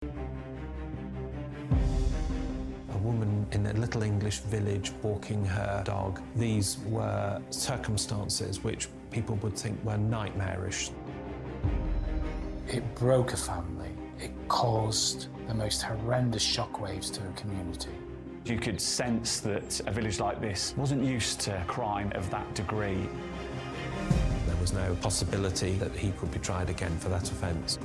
A woman in a little English village walking her dog. These were circumstances which people would think were nightmarish. It broke a family. It caused the most horrendous shockwaves to a community. You could sense that a village like this wasn't used to crime of that degree. There was no possibility that he could be tried again for that offence.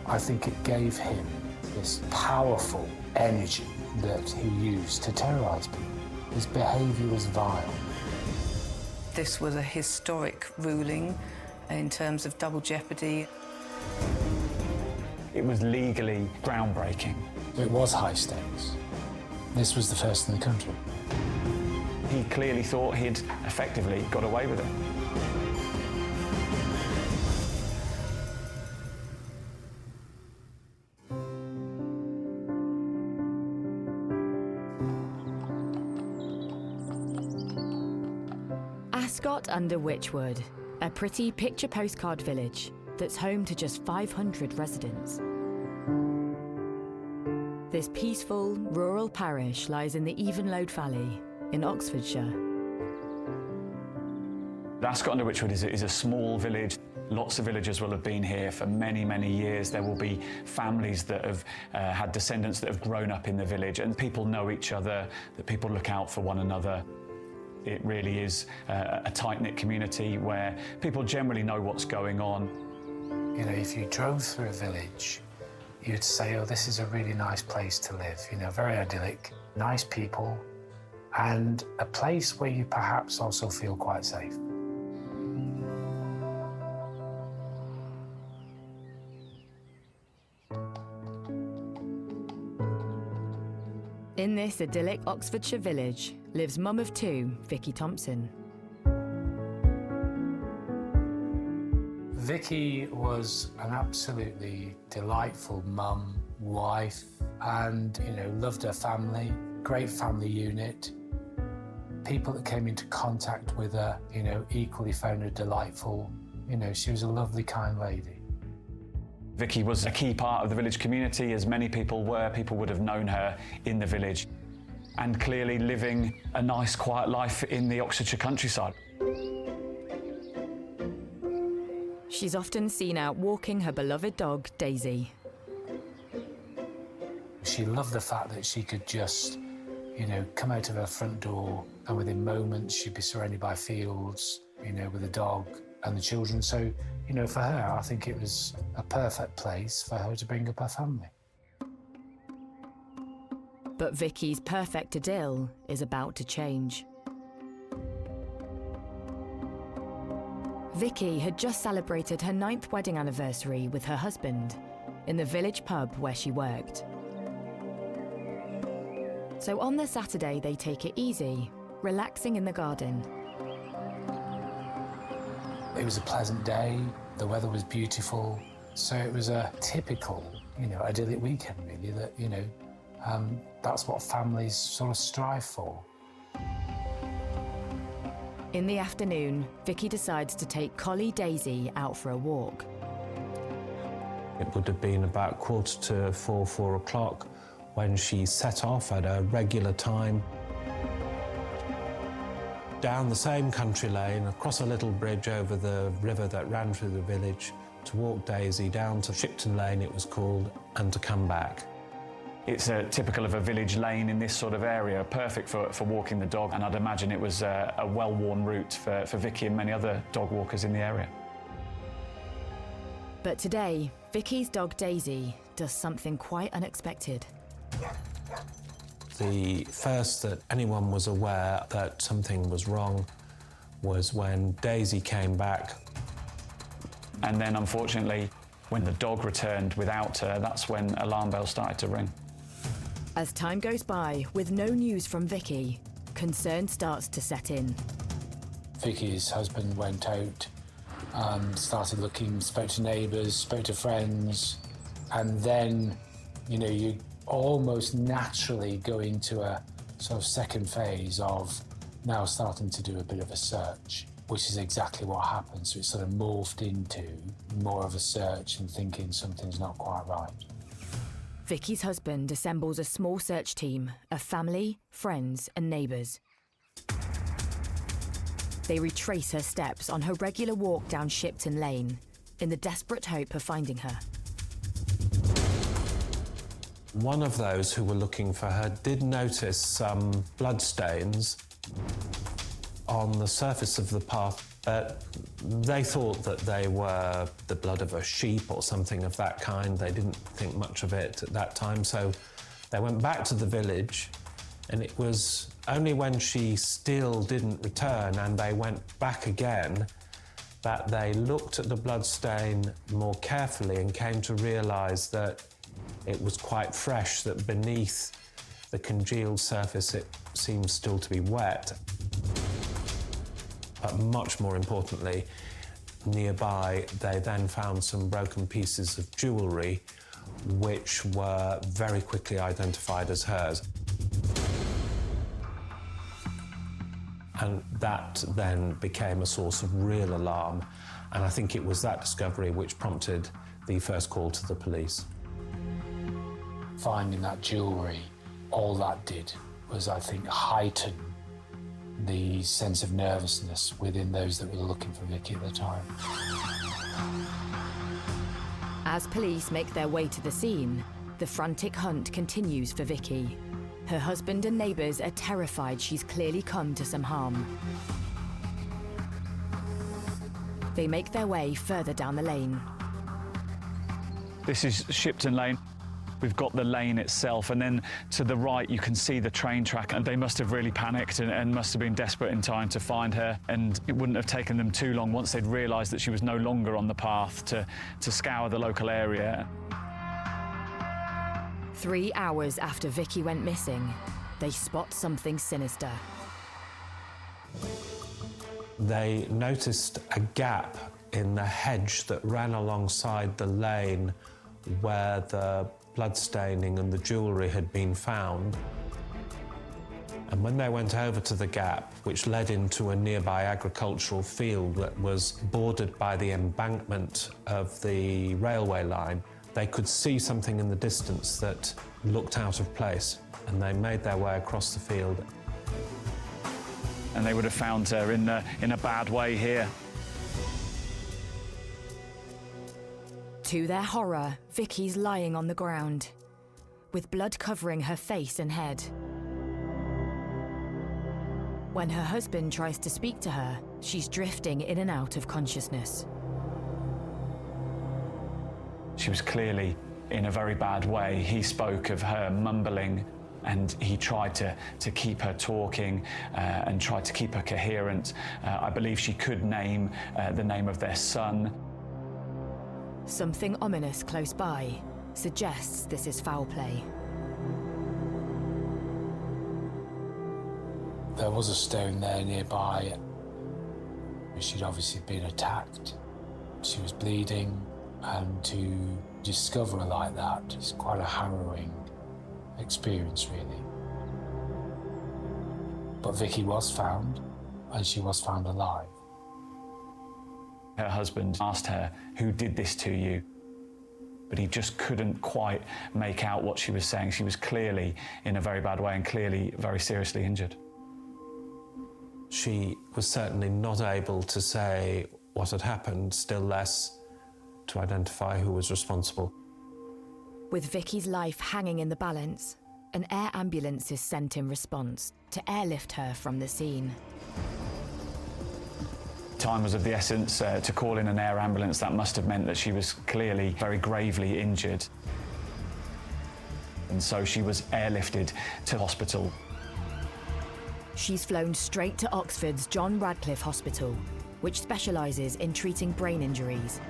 I think it gave him this powerful energy that he used to terrorise people. His behaviour was vile. This was a historic ruling in terms of double jeopardy. It was legally groundbreaking. It was high stakes. This was the first in the country. He clearly thought he'd effectively got away with it. Ascot under Wychwood, a pretty picture postcard village that's home to just 500 residents. This peaceful, rural parish lies in the Evenlode Valley in Oxfordshire. Ascot under Wychwood is a small village. Lots of villagers will have been here for many, many years. There will be families that have had descendants that have grown up in the village, and people know each other, that people look out for one another. It really is a tight-knit community where people generally know what's going on. You know, if you drove through a village, you'd say, oh, this is a really nice place to live, you know, very idyllic, nice people, and a place where you perhaps also feel quite safe. In this idyllic Oxfordshire village lives mum of two, Vicky Thompson. Vicky was an absolutely delightful mum, wife, and, you know, loved her family, great family unit. People that came into contact with her, you know, equally found her delightful. You know, she was a lovely, kind lady. Vicky was a key part of the village community, as many people were. People would have known her in the village, and clearly living a nice, quiet life in the Oxfordshire countryside. She's often seen out walking her beloved dog, Daisy. She loved the fact that she could just, you know, come out of her front door and within moments she'd be surrounded by fields, you know, with the dog and the children. So, you know, for her, I think it was a perfect place for her to bring up her family. But Vicky's perfect idyll is about to change. Vicky had just celebrated her 9th wedding anniversary with her husband in the village pub where she worked. So on the Saturday, they take it easy, relaxing in the garden. It was a pleasant day, the weather was beautiful, so it was a typical, you know, idyllic weekend really, that, you know, that's what families sort of strive for. In the afternoon, Vicky decides to take collie Daisy out for a walk. It would have been about 3:45, 4 o'clock when she set off at a regular time down the same country lane, across a little bridge over the river that ran through the village, to walk Daisy down to Shipton Lane, it was called, and to come back. It's typical of a village lane in this sort of area, perfect for walking the dog, and I'd imagine it was a well-worn route for Vicky and many other dog walkers in the area. But today, Vicky's dog Daisy does something quite unexpected. The first that anyone was aware that something was wrong was when Daisy came back. And then, unfortunately, when the dog returned without her, that's when alarm bells started to ring. As time goes by, with no news from Vicky, concern starts to set in. Vicky's husband went out and started looking, spoke to neighbours, spoke to friends, and then, you know, you almost naturally go into a sort of second phase of now starting to do a bit of a search, which is exactly what happened. So it sort of morphed into more of a search and thinking something's not quite right. Vicky's husband assembles a small search team of family, friends and neighbours. They retrace her steps on her regular walk down Shipton Lane in the desperate hope of finding her. One of those who were looking for her did notice some bloodstains on the surface of the path, but they thought that they were the blood of a sheep or something of that kind. They didn't think much of it at that time, so they went back to the village, and it was only when she still didn't return and they went back again that they looked at the bloodstain more carefully and came to realise that it was quite fresh, that beneath the congealed surface it seemed still to be wet. But much more importantly, nearby they then found some broken pieces of jewellery which were very quickly identified as hers. And that then became a source of real alarm, and I think it was that discovery which prompted the first call to the police. Finding that jewellery, all that did was, I think, heighten the sense of nervousness within those that were looking for Vicky at the time. As police make their way to the scene, the frantic hunt continues for Vicky. Her husband and neighbours are terrified she's clearly come to some harm. They make their way further down the lane. This is Shipton Lane. We've got the lane itself, and then to the right you can see the train track, and they must have really panicked and must have been desperate in time to find her, and it wouldn't have taken them too long once they'd realised that she was no longer on the path to scour the local area. 3 hours after Vicky went missing, they spot something sinister. They noticed a gap in the hedge that ran alongside the lane where the bloodstaining and the jewellery had been found. And when they went over to the gap, which led into a nearby agricultural field that was bordered by the embankment of the railway line, they could see something in the distance that looked out of place, and they made their way across the field. And they would have found her in a bad way here. To their horror, Vicky's lying on the ground, with blood covering her face and head. When her husband tries to speak to her, she's drifting in and out of consciousness. She was clearly in a very bad way. He spoke of her mumbling, and he tried to keep her talking and tried to keep her coherent. I believe she could name the name of their son. Something ominous close by suggests this is foul play. There was a stone there nearby. She'd obviously been attacked. She was bleeding, and to discover her like that is quite a harrowing experience, really. But Vicky was found, and she was found alive. Her husband asked her, "Who did this to you?" But he just couldn't quite make out what she was saying. She was clearly in a very bad way and clearly very seriously injured. She was certainly not able to say what had happened, still less to identify who was responsible. With Vicky's life hanging in the balance, an air ambulance is sent in response to airlift her from the scene. Time was of the essence to call in an air ambulance. That must have meant that she was clearly very gravely injured. And so she was airlifted to hospital. She's flown straight to Oxford's John Radcliffe Hospital, which specialises in treating brain injuries.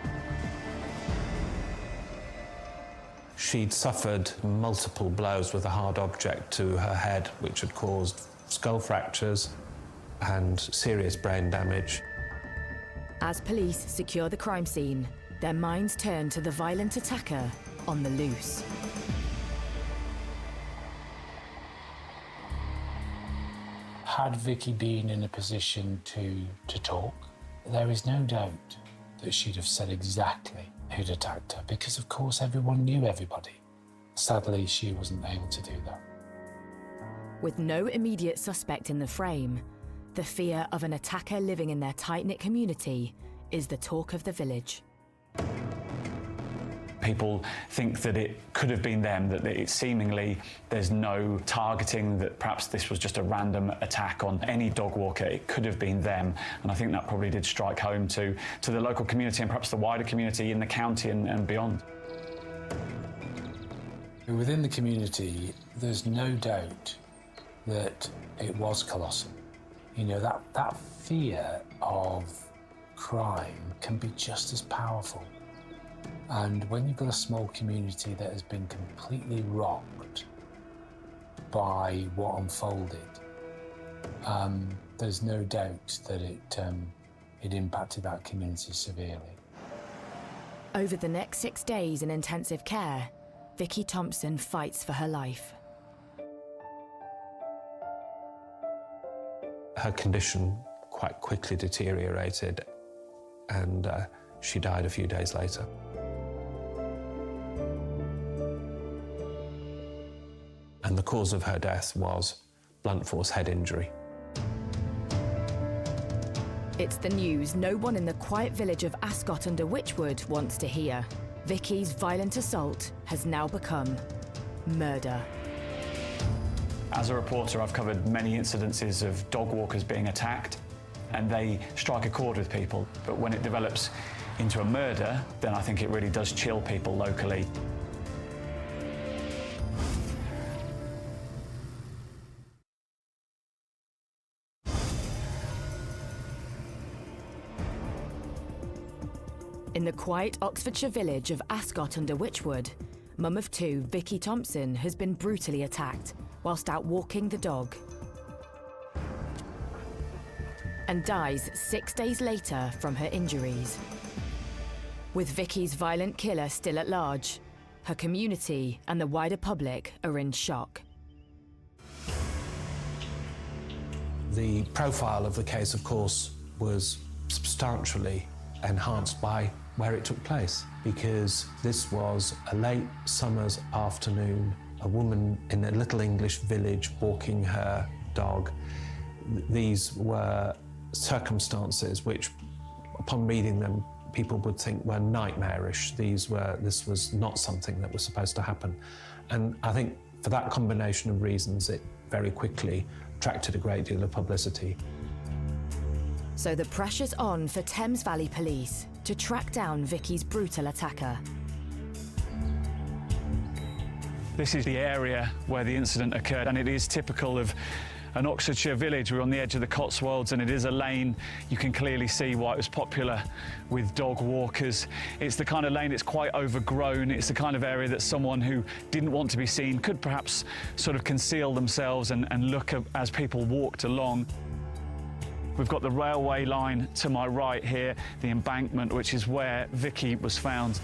She'd suffered multiple blows with a hard object to her head, which had caused skull fractures and serious brain damage. As police secure the crime scene, their minds turn to the violent attacker on the loose. Had Vicky been in a position to talk, there is no doubt that she'd have said exactly who'd attacked her, because of course everyone knew everybody. Sadly, she wasn't able to do that. With no immediate suspect in the frame, the fear of an attacker living in their tight-knit community is the talk of the village. People think that it could have been them, that it seemingly there's no targeting, that perhaps this was just a random attack on any dog walker. It could have been them. And I think that probably did strike home to the local community and perhaps the wider community in the county and beyond. Within the community, there's no doubt that it was colossal. You know, that fear of crime can be just as powerful. And when you've got a small community that has been completely rocked by what unfolded, there's no doubt that it impacted that community severely. Over the next 6 days in intensive care, Vicky Thompson fights for her life. Her condition quite quickly deteriorated, and she died a few days later. And the cause of her death was blunt force head injury. It's the news no one in the quiet village of Ascot-under-Wychwood wants to hear. Vicky's violent assault has now become murder. As a reporter, I've covered many incidences of dog walkers being attacked, and they strike a chord with people. But when it develops into a murder, then I think it really does chill people locally. In the quiet Oxfordshire village of Ascot-under-Wychwood, mum of two, Vicky Thompson, has been brutally attacked whilst out walking the dog, and dies 6 days later from her injuries. With Vicky's violent killer still at large, her community and the wider public are in shock. The profile of the case, of course, was substantially enhanced by where it took place, because this was a late summer's afternoon, a woman in a little English village walking her dog. These were circumstances which, upon reading them, people would think were nightmarish. This was not something that was supposed to happen. And I think for that combination of reasons, it very quickly attracted a great deal of publicity. So the pressure's on for Thames Valley Police to track down Vicky's brutal attacker. This is the area where the incident occurred, and it is typical of an Oxfordshire village. We're on the edge of the Cotswolds, and it is a lane. You can clearly see why it was popular with dog walkers. It's the kind of lane that's quite overgrown. It's the kind of area that someone who didn't want to be seen could perhaps sort of conceal themselves and look as people walked along. We've got the railway line to my right here, the embankment, which is where Vicky was found.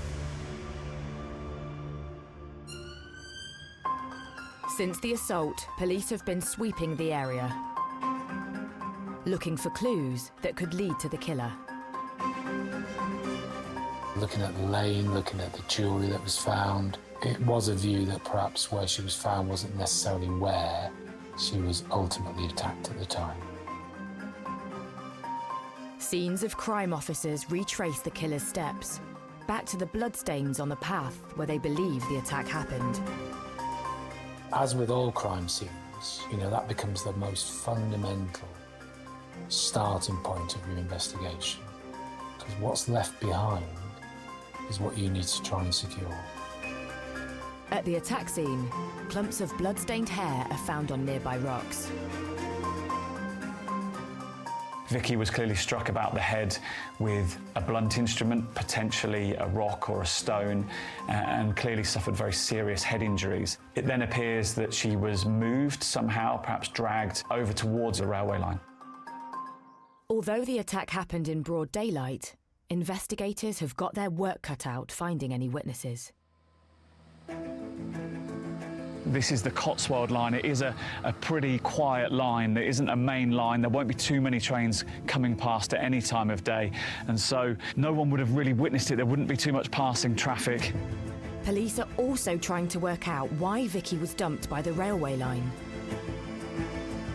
Since the assault, police have been sweeping the area, looking for clues that could lead to the killer. Looking at the lane, looking at the jewellery that was found, it was a view that perhaps where she was found wasn't necessarily where she was ultimately attacked at the time. Scenes of crime officers retrace the killer's steps, back to the bloodstains on the path where they believe the attack happened. As with all crime scenes, you know, that becomes the most fundamental starting point of your investigation. Because what's left behind is what you need to try and secure. At the attack scene, clumps of blood-stained hair are found on nearby rocks. Vicky was clearly struck about the head with a blunt instrument, potentially a rock or a stone, and clearly suffered very serious head injuries. It then appears that she was moved somehow, perhaps dragged over towards a railway line. Although the attack happened in broad daylight, investigators have got their work cut out finding any witnesses. This is the Cotswold line. It is a pretty quiet line. There isn't a main line. There won't be too many trains coming past at any time of day. And so no one would have really witnessed it. There wouldn't be too much passing traffic. Police are also trying to work out why Vicky was dumped by the railway line.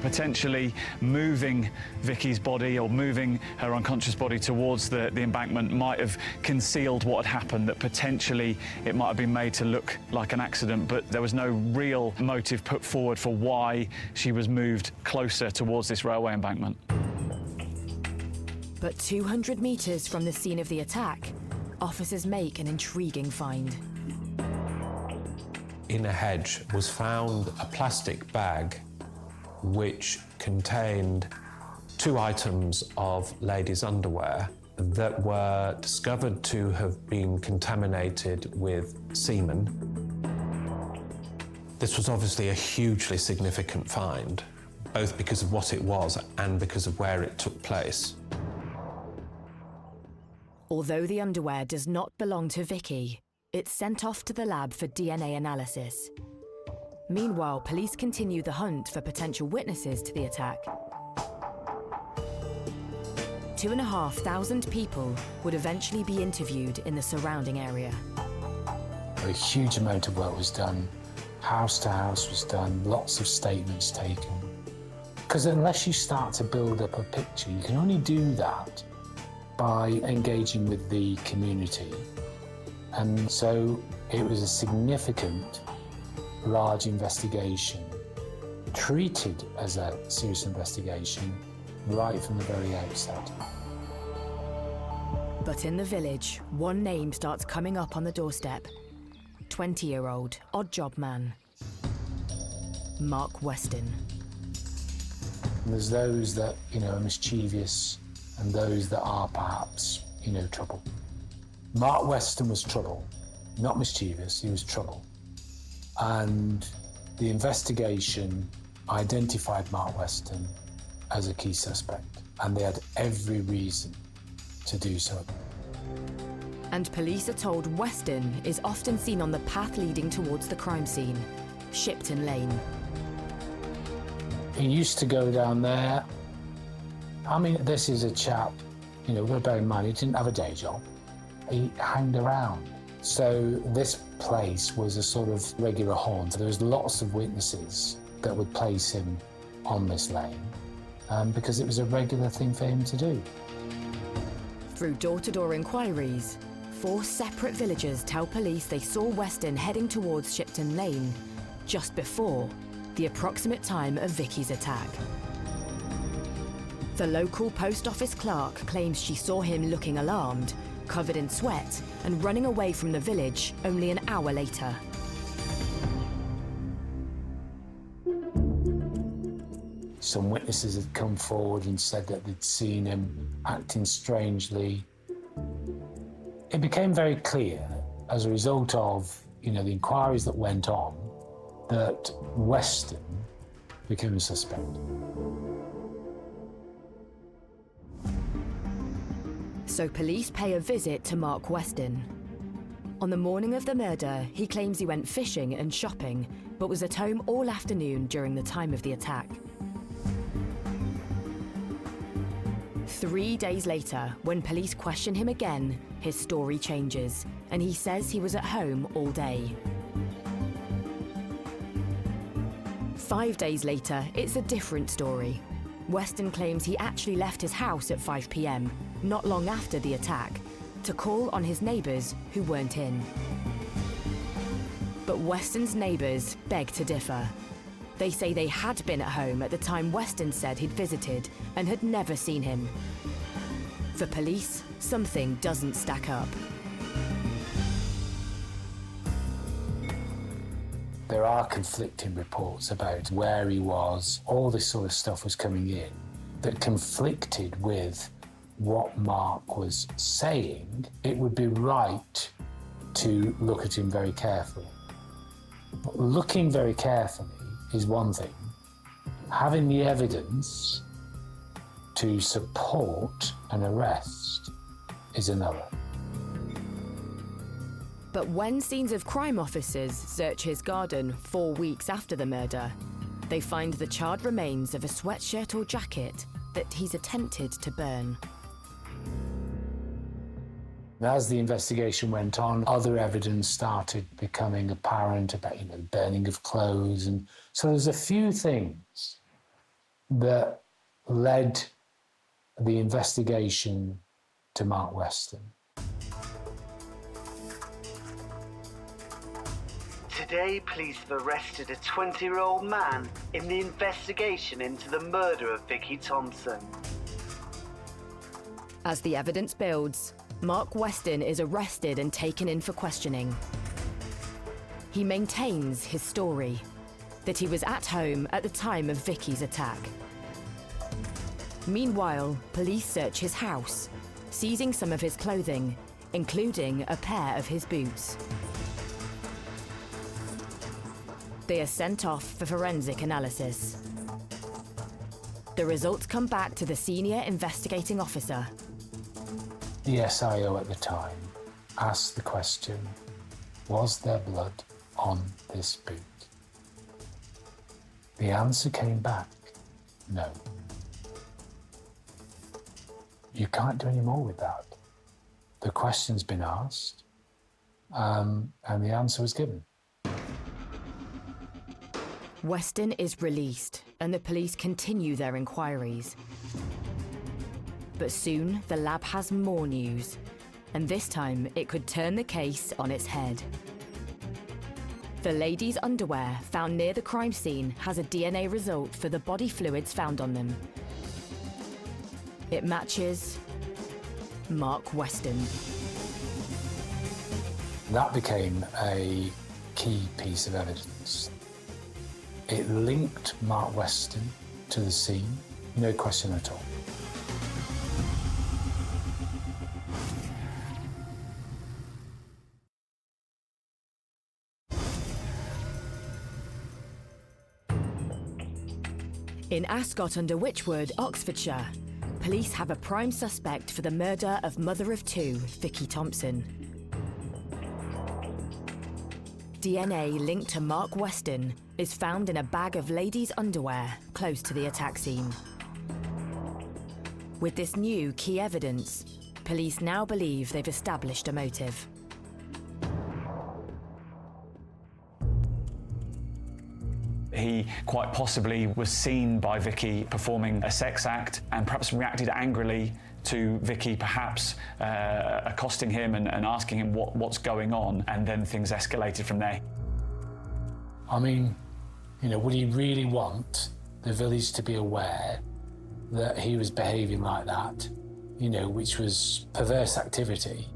Potentially moving Vicky's body or moving her unconscious body towards the embankment might have concealed what had happened, that potentially it might have been made to look like an accident, but there was no real motive put forward for why she was moved closer towards this railway embankment. But 200 metres from the scene of the attack, officers make an intriguing find. In a hedge was found a plastic bag which contained 2 items of ladies' underwear that were discovered to have been contaminated with semen. This was obviously a hugely significant find, both because of what it was and because of where it took place. Although the underwear does not belong to Vicky, it's sent off to the lab for DNA analysis. Meanwhile, police continue the hunt for potential witnesses to the attack. 2,500 people would eventually be interviewed in the surrounding area. A huge amount of work was done. House to house was done, lots of statements taken. Because unless you start to build up a picture, you can only do that by engaging with the community. And so it was a significant, large investigation, treated as a serious investigation right from the very outset. But in the village, one name starts coming up on the doorstep. 20-year-old odd job man, Mark Weston. And there's those that, are mischievous and those that are perhaps, trouble. Mark Weston was trouble, not mischievous, he was trouble. And the investigation identified Mark Weston as a key suspect, and they had every reason to do so. And police are told Weston is often seen on the path leading towards the crime scene, Shipton Lane. He used to go down there. This is a chap, we've got to bear in mind, he didn't have a day job. He hanged around. So this place was a sort of regular haunt. There was lots of witnesses that would place him on this lane because it was a regular thing for him to do. Through door-to-door inquiries, 4 separate villagers tell police they saw Weston heading towards Shipton Lane just before the approximate time of Vicky's attack. The local post office clerk claims she saw him looking alarmed, covered in sweat, and running away from the village only an hour later. Some witnesses had come forward and said that they'd seen him acting strangely. It became very clear, as a result of the inquiries that went on, that Weston became a suspect. So police pay a visit to Mark Weston. On the morning of the murder, he claims he went fishing and shopping, but was at home all afternoon during the time of the attack. 3 days later, when police question him again, his story changes, and he says he was at home all day. 5 days later, it's a different story. Weston claims he actually left his house at 5 p.m, not long after the attack, to call on his neighbours who weren't in. But Weston's neighbours beg to differ. They say they had been at home at the time Weston said he'd visited and had never seen him. For police, something doesn't stack up. There are conflicting reports about where he was. All this sort of stuff was coming in that conflicted with what Mark was saying. It would be right to look at him very carefully. But looking very carefully is one thing. Having the evidence to support an arrest is another. But when scenes of crime officers search his garden 4 weeks after the murder, they find the charred remains of a sweatshirt or jacket that he's attempted to burn. As the investigation went on, other evidence started becoming apparent about, burning of clothes. And so there's a few things that led the investigation to Mark Weston. Today, police have arrested a 20-year-old man in the investigation into the murder of Vicky Thompson. As the evidence builds, Mark Weston is arrested and taken in for questioning. He maintains his story, that he was at home at the time of Vicky's attack. Meanwhile, police search his house, seizing some of his clothing, including a pair of his boots. They are sent off for forensic analysis. The results come back to the senior investigating officer. The SIO at the time asked the question, was there blood on this boot? The answer came back, no. You can't do any more with that. The question's been asked, and the answer was given. Weston is released, and the police continue their inquiries. But soon, the lab has more news, and this time it could turn the case on its head. The lady's underwear found near the crime scene has a DNA result for the body fluids found on them. It matches Mark Weston. That became a key piece of evidence. It linked Mark Weston to the scene, no question at all. In Ascot-under-Wychwood, Oxfordshire, police have a prime suspect for the murder of mother of two, Vicky Thompson. DNA linked to Mark Weston is found in a bag of ladies' underwear close to the attack scene. With this new key evidence, police now believe they've established a motive. He quite possibly was seen by Vicky performing a sex act and perhaps reacted angrily to Vicky, perhaps accosting him and asking him what's going on, and then things escalated from there. I mean, would he really want the village to be aware that he was behaving like that, which was perverse activity?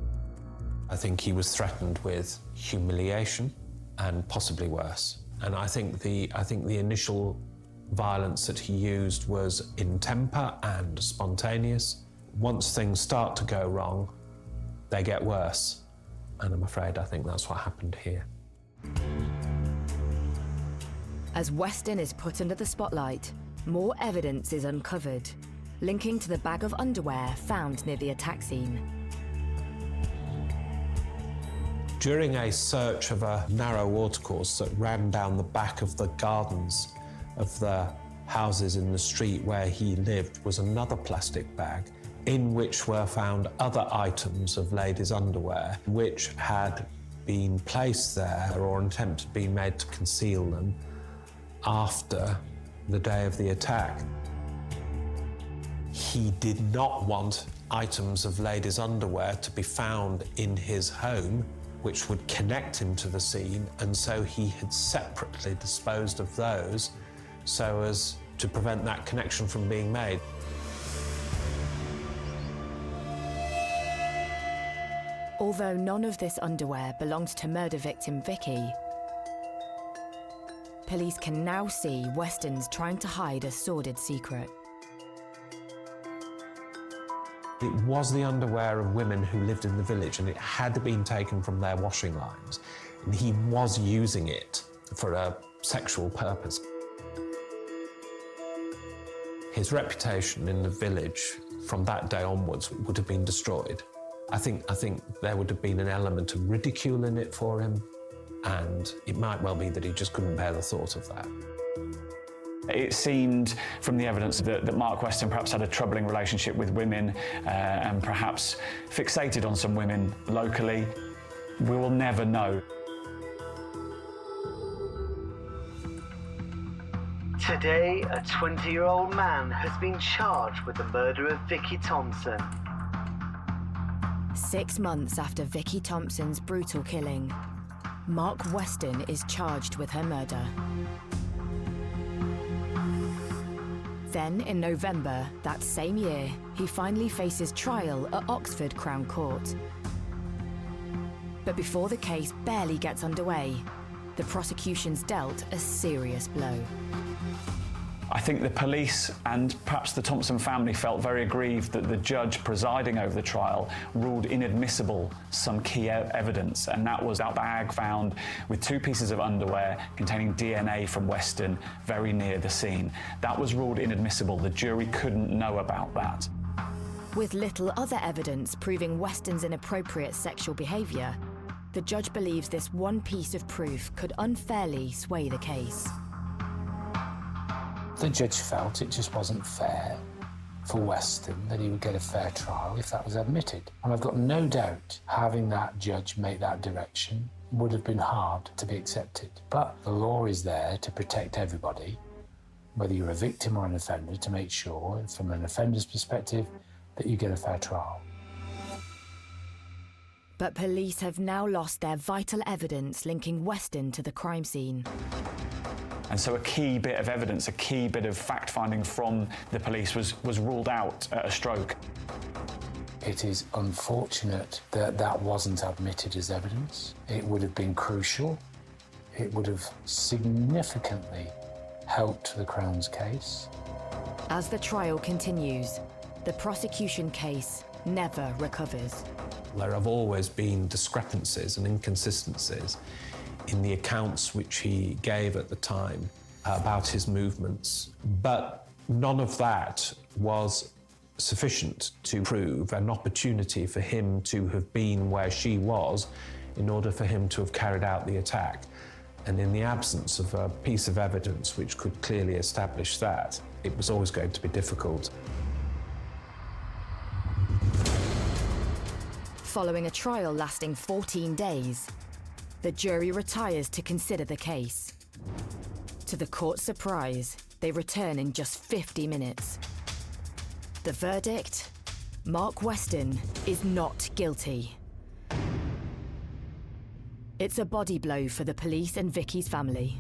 I think he was threatened with humiliation and possibly worse. And I think the initial violence that he used was in temper and spontaneous. Once things start to go wrong, they get worse. And I'm afraid I think that's what happened here. As Weston is put under the spotlight, more evidence is uncovered, linking to the bag of underwear found near the attack scene. During a search of a narrow watercourse that ran down the back of the gardens of the houses in the street where he lived was another plastic bag in which were found other items of ladies' underwear which had been placed there or an attempt had been made to conceal them after the day of the attack. He did not want items of ladies' underwear to be found in his home which would connect him to the scene, and so he had separately disposed of those so as to prevent that connection from being made. Although none of this underwear belonged to murder victim Vicky, police can now see Weston's trying to hide a sordid secret. It was the underwear of women who lived in the village, and it had been taken from their washing lines, and he was using it for a sexual purpose. His reputation in the village from that day onwards would have been destroyed. I think there would have been an element of ridicule in it for him, and it might well be that he just couldn't bear the thought of that. It seemed from the evidence that Mark Weston perhaps had a troubling relationship with women and perhaps fixated on some women locally. We will never know. Today, a 20-year-old man has been charged with the murder of Vicky Thompson. 6 months after Vicky Thompson's brutal killing, Mark Weston is charged with her murder. Then, in November that same year, he finally faces trial at Oxford Crown Court. But before the case barely gets underway, the prosecution's dealt a serious blow. I think the police and perhaps the Thompson family felt very aggrieved that the judge presiding over the trial ruled inadmissible some key evidence, and that was that bag found with 2 pieces of underwear containing DNA from Weston very near the scene. That was ruled inadmissible. The jury couldn't know about that. With little other evidence proving Weston's inappropriate sexual behaviour, the judge believes this one piece of proof could unfairly sway the case. The judge felt it just wasn't fair for Weston that he would get a fair trial if that was admitted. And I've got no doubt having that judge make that direction would have been hard to be accepted. But the law is there to protect everybody, whether you're a victim or an offender, to make sure, from an offender's perspective, that you get a fair trial. But police have now lost their vital evidence linking Weston to the crime scene. And so a key bit of evidence, a key bit of fact-finding from the police was ruled out at a stroke. It is unfortunate that that wasn't admitted as evidence. It would have been crucial. It would have significantly helped the Crown's case. As the trial continues, the prosecution case never recovers. There have always been discrepancies and inconsistencies in the accounts which he gave at the time about his movements, but none of that was sufficient to prove an opportunity for him to have been where she was in order for him to have carried out the attack. And in the absence of a piece of evidence which could clearly establish that, it was always going to be difficult. Following a trial lasting 14 days, the jury retires to consider the case. To the court's surprise, they return in just 50 minutes. The verdict? Mark Weston is not guilty. It's a body blow for the police and Vicky's family.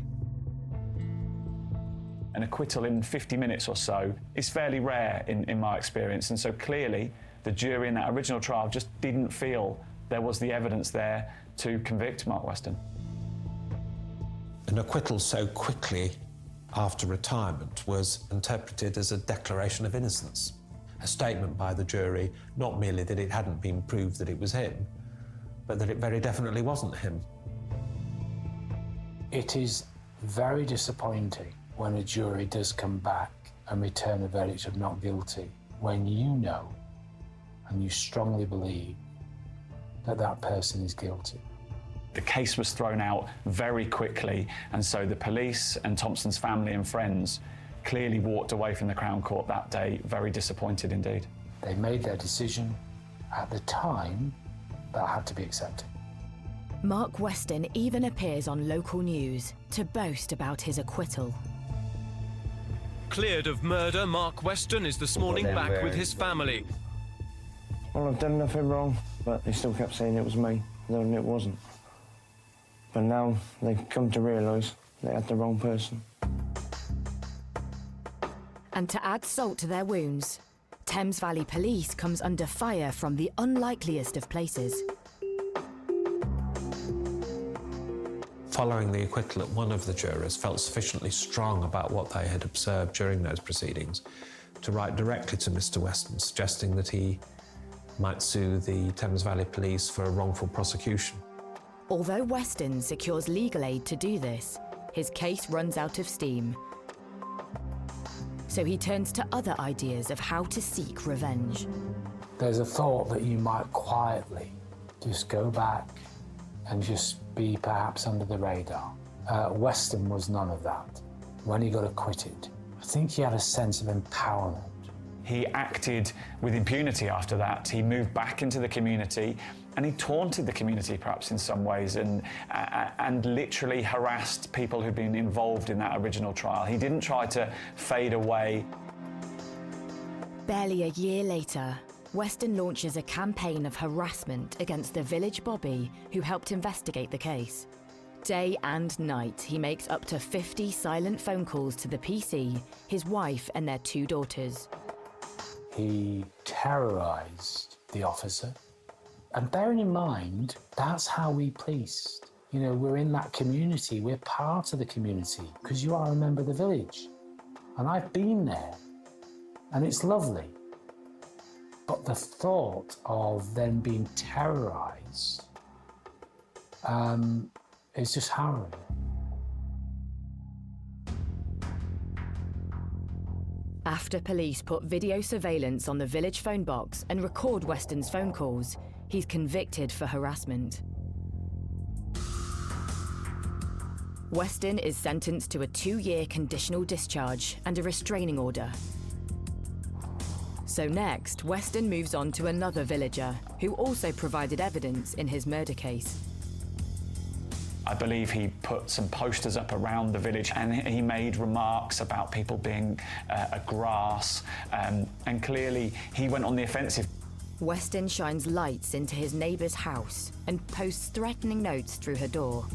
An acquittal in 50 minutes or so is fairly rare in my experience, and so clearly the jury in that original trial just didn't feel there was the evidence there to convict Mark Weston. An acquittal so quickly after retirement was interpreted as a declaration of innocence, a statement by the jury not merely that it hadn't been proved that it was him, but that it very definitely wasn't him. It is very disappointing when a jury does come back and return a verdict of not guilty, when you know and you strongly believe that that person is guilty. The case was thrown out very quickly, and so the police and Thompson's family and friends clearly walked away from the Crown Court that day very disappointed indeed. They made their decision at the time that had to be accepted. Mark Weston even appears on local news to boast about his acquittal. Cleared of murder, Mark Weston is this morning back with his family. Well, I've done nothing wrong, but they still kept saying it was me, knowing it wasn't. But now they've come to realise they had the wrong person. And to add salt to their wounds, Thames Valley Police comes under fire from the unlikeliest of places. Following the acquittal, one of the jurors felt sufficiently strong about what they had observed during those proceedings to write directly to Mr. Weston, suggesting that he might sue the Thames Valley Police for a wrongful prosecution. Although Weston secures legal aid to do this, his case runs out of steam. So he turns to other ideas of how to seek revenge. There's a thought that you might quietly just go back and just be perhaps under the radar. Weston was none of that. when he got acquitted, I think he had a sense of empowerment. He acted with impunity after that. He moved back into the community and he taunted the community perhaps in some ways and literally harassed people who'd been involved in that original trial. He didn't try to fade away. Barely a year later, Weston launches a campaign of harassment against the village bobby who helped investigate the case. Day and night, he makes up to 50 silent phone calls to the PC, his wife and their 2 daughters. He terrorised the officer. And bearing in mind, that's how we policed. You know, we're in that community, we're part of the community, because you are a member of the village. And I've been there, and it's lovely. But the thought of them being terrorised is just harrowing. After police put video surveillance on the village phone box and record Weston's phone calls, he's convicted for harassment. Weston is sentenced to a 2-year conditional discharge and a restraining order. So next, Weston moves on to another villager who also provided evidence in his murder case. I believe he put some posters up around the village and he made remarks about people being a grass, and clearly he went on the offensive. Weston shines lights into his neighbour's house and posts threatening notes through her door.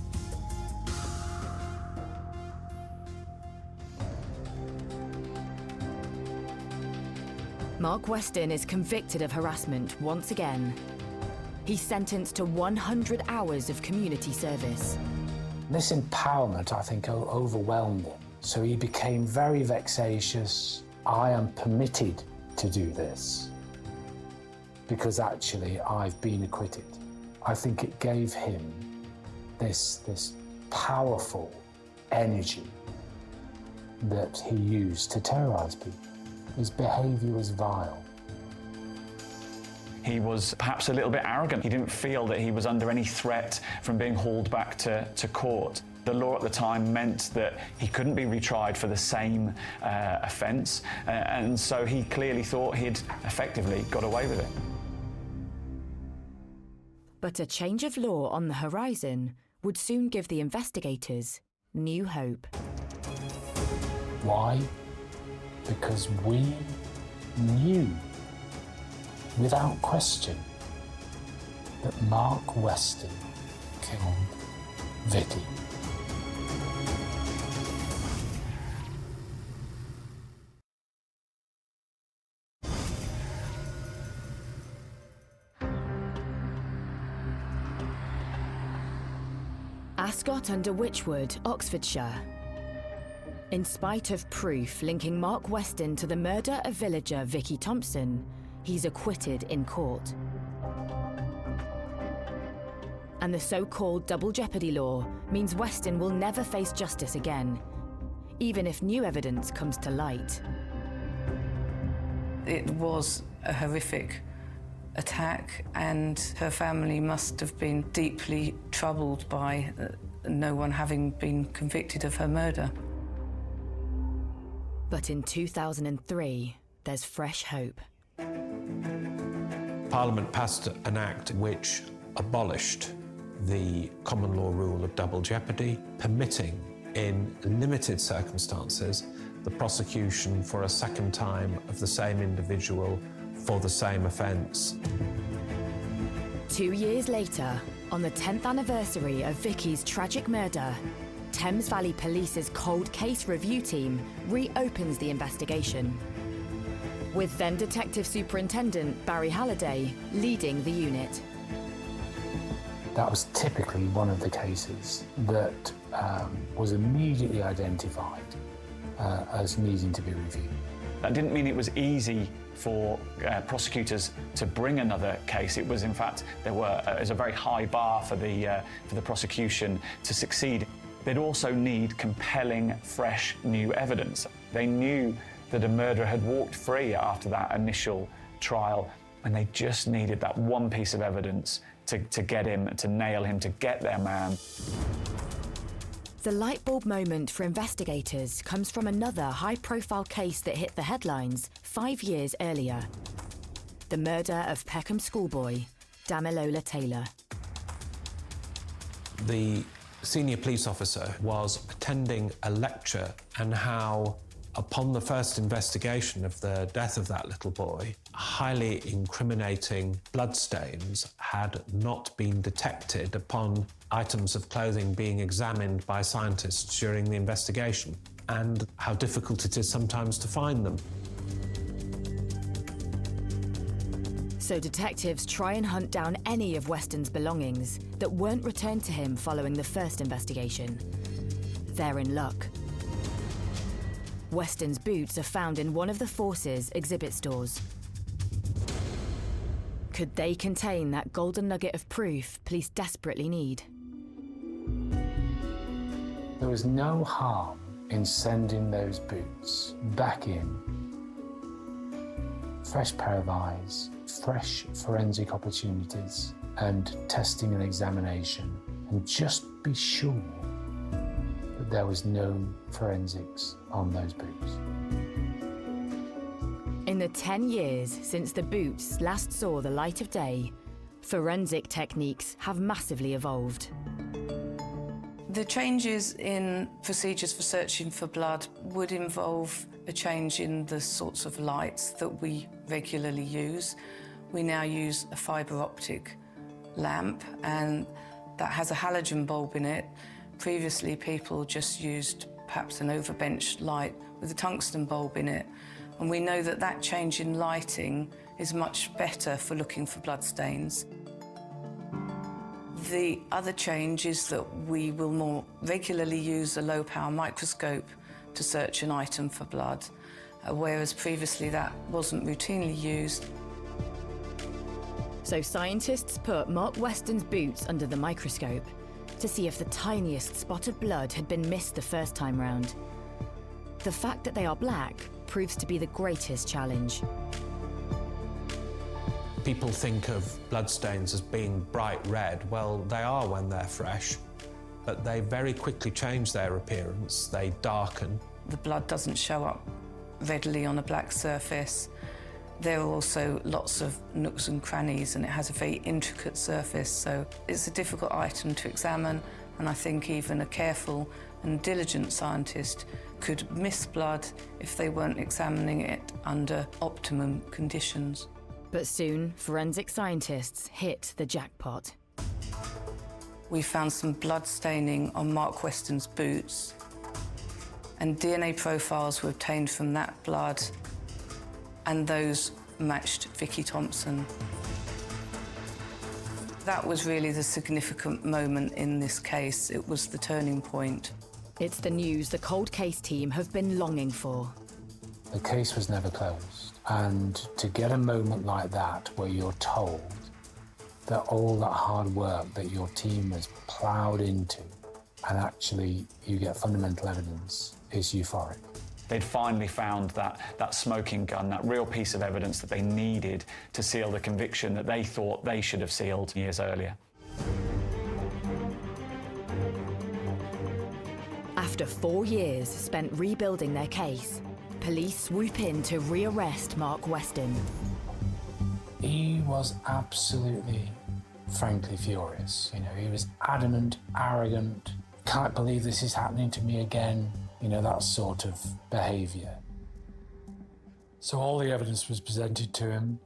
Mark Weston is convicted of harassment once again. He's sentenced to 100 hours of community service. This empowerment, I think, overwhelmed him. So he became very vexatious. I am permitted to do this because actually I've been acquitted. I think it gave him this powerful energy that he used to terrorise people. His behaviour was vile. He was perhaps a little bit arrogant. He didn't feel that he was under any threat from being hauled back to court. The law at the time meant that he couldn't be retried for the same offence, and so he clearly thought he'd effectively got away with it. But a change of law on the horizon would soon give the investigators new hope. Why? Because we knew, without question, that Mark Weston killed Vicky. Ascot under Wychwood, Oxfordshire. In spite of proof linking Mark Weston to the murder of villager Vicky Thompson, he's acquitted in court. And the so-called double jeopardy law means Weston will never face justice again, even if new evidence comes to light. It was a horrific attack, and her family must have been deeply troubled by no one having been convicted of her murder. But in 2003, there's fresh hope. Parliament passed an act which abolished the common law rule of double jeopardy, permitting, in limited circumstances, the prosecution for a second time of the same individual for the same offence. 2 years later, on the 10th anniversary of Vicky's tragic murder, Thames Valley Police's cold case review team reopens the investigation, with then Detective Superintendent Barry Halliday leading the unit. That was typically one of the cases that was immediately identified as needing to be reviewed. That didn't mean it was easy for prosecutors to bring another case. It was, in fact, there was a very high bar for the prosecution to succeed. They'd also need compelling, fresh, new evidence. They knew that a murderer had walked free after that initial trial, and they just needed that one piece of evidence to get him, to nail him, to get their man. The light bulb moment for investigators comes from another high-profile case that hit the headlines 5 years earlier. The murder of Peckham schoolboy, Damilola Taylor. The senior police officer was attending a lecture and how, upon the first investigation of the death of that little boy, highly incriminating bloodstains had not been detected upon items of clothing being examined by scientists during the investigation, and how difficult it is sometimes to find them. So detectives try and hunt down any of Weston's belongings that weren't returned to him following the first investigation. They're in luck. Weston's boots are found in one of the Force's exhibit stores. Could they contain that golden nugget of proof police desperately need? There was no harm in sending those boots back in. Fresh pair of eyes, fresh forensic opportunities, and testing and examination, and just be sure that there was no forensics on those boots. In the 10 years since the boots last saw the light of day, forensic techniques have massively evolved. The changes in procedures for searching for blood would involve a change in the sorts of lights that we regularly use. We now use a fibre optic lamp, and that has a halogen bulb in it. Previously, people just used perhaps an overbench light with a tungsten bulb in it. And we know that that change in lighting is much better for looking for bloodstains. The other change is that we will more regularly use a low-power microscope to search an item for blood, whereas previously that wasn't routinely used. So scientists put Mark Weston's boots under the microscope to see if the tiniest spot of blood had been missed the first time round. The fact that they are black proves to be the greatest challenge. People think of bloodstains as being bright red. Well, they are when they're fresh, but they very quickly change their appearance. They darken. The blood doesn't show up readily on a black surface. There are also lots of nooks and crannies, and it has a very intricate surface, so it's a difficult item to examine, and I think even a careful and diligent scientist could miss blood if they weren't examining it under optimum conditions. But soon, forensic scientists hit the jackpot. We found some blood staining on Mark Weston's boots, and DNA profiles were obtained from that blood, and those matched Vicky Thompson. That was really the significant moment in this case. It was the turning point. It's the news the cold case team have been longing for. The case was never closed. And to get a moment like that where you're told that all that hard work that your team has ploughed into and actually you get fundamental evidence is euphoric. They'd finally found that smoking gun, that real piece of evidence that they needed to seal the conviction that they thought they should have sealed years earlier. After 4 years spent rebuilding their case, police swoop in to rearrest Mark Weston. He was absolutely, frankly furious. You know, he was adamant, arrogant, can't believe this is happening to me again. You know, that sort of behaviour. So all the evidence was presented to him,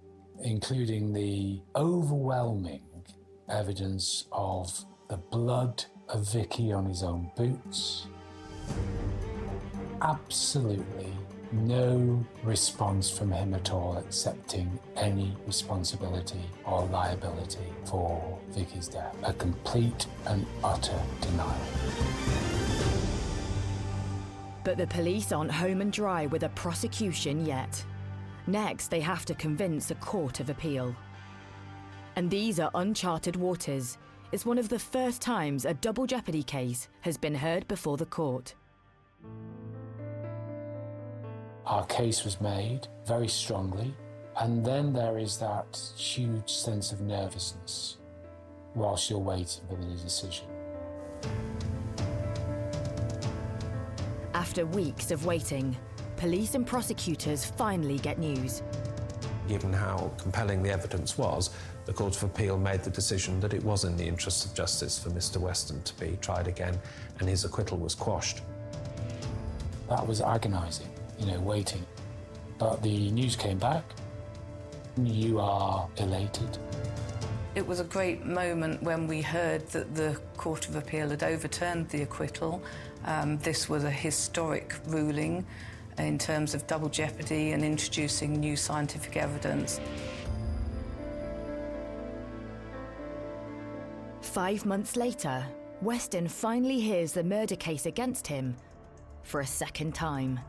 including the overwhelming evidence of the blood of Vicky on his own boots. Absolutely no response from him at all, accepting any responsibility or liability for Vicky's death. A complete and utter denial. But the police aren't home and dry with a prosecution yet. Next, they have to convince a court of appeal. And these are uncharted waters. It's one of the first times a double jeopardy case has been heard before the court. Our case was made very strongly, and then there is that huge sense of nervousness whilst you're waiting for the decision. After weeks of waiting, police and prosecutors finally get news. Given how compelling the evidence was, the Court of Appeal made the decision that it was in the interests of justice for Mr. Weston to be tried again, and his acquittal was quashed. That was agonising, waiting. But the news came back. You are elated. It was a great moment when we heard that the Court of Appeal had overturned the acquittal. This was a historic ruling in terms of double jeopardy and introducing new scientific evidence. 5 months later, Weston finally hears the murder case against him for a second time.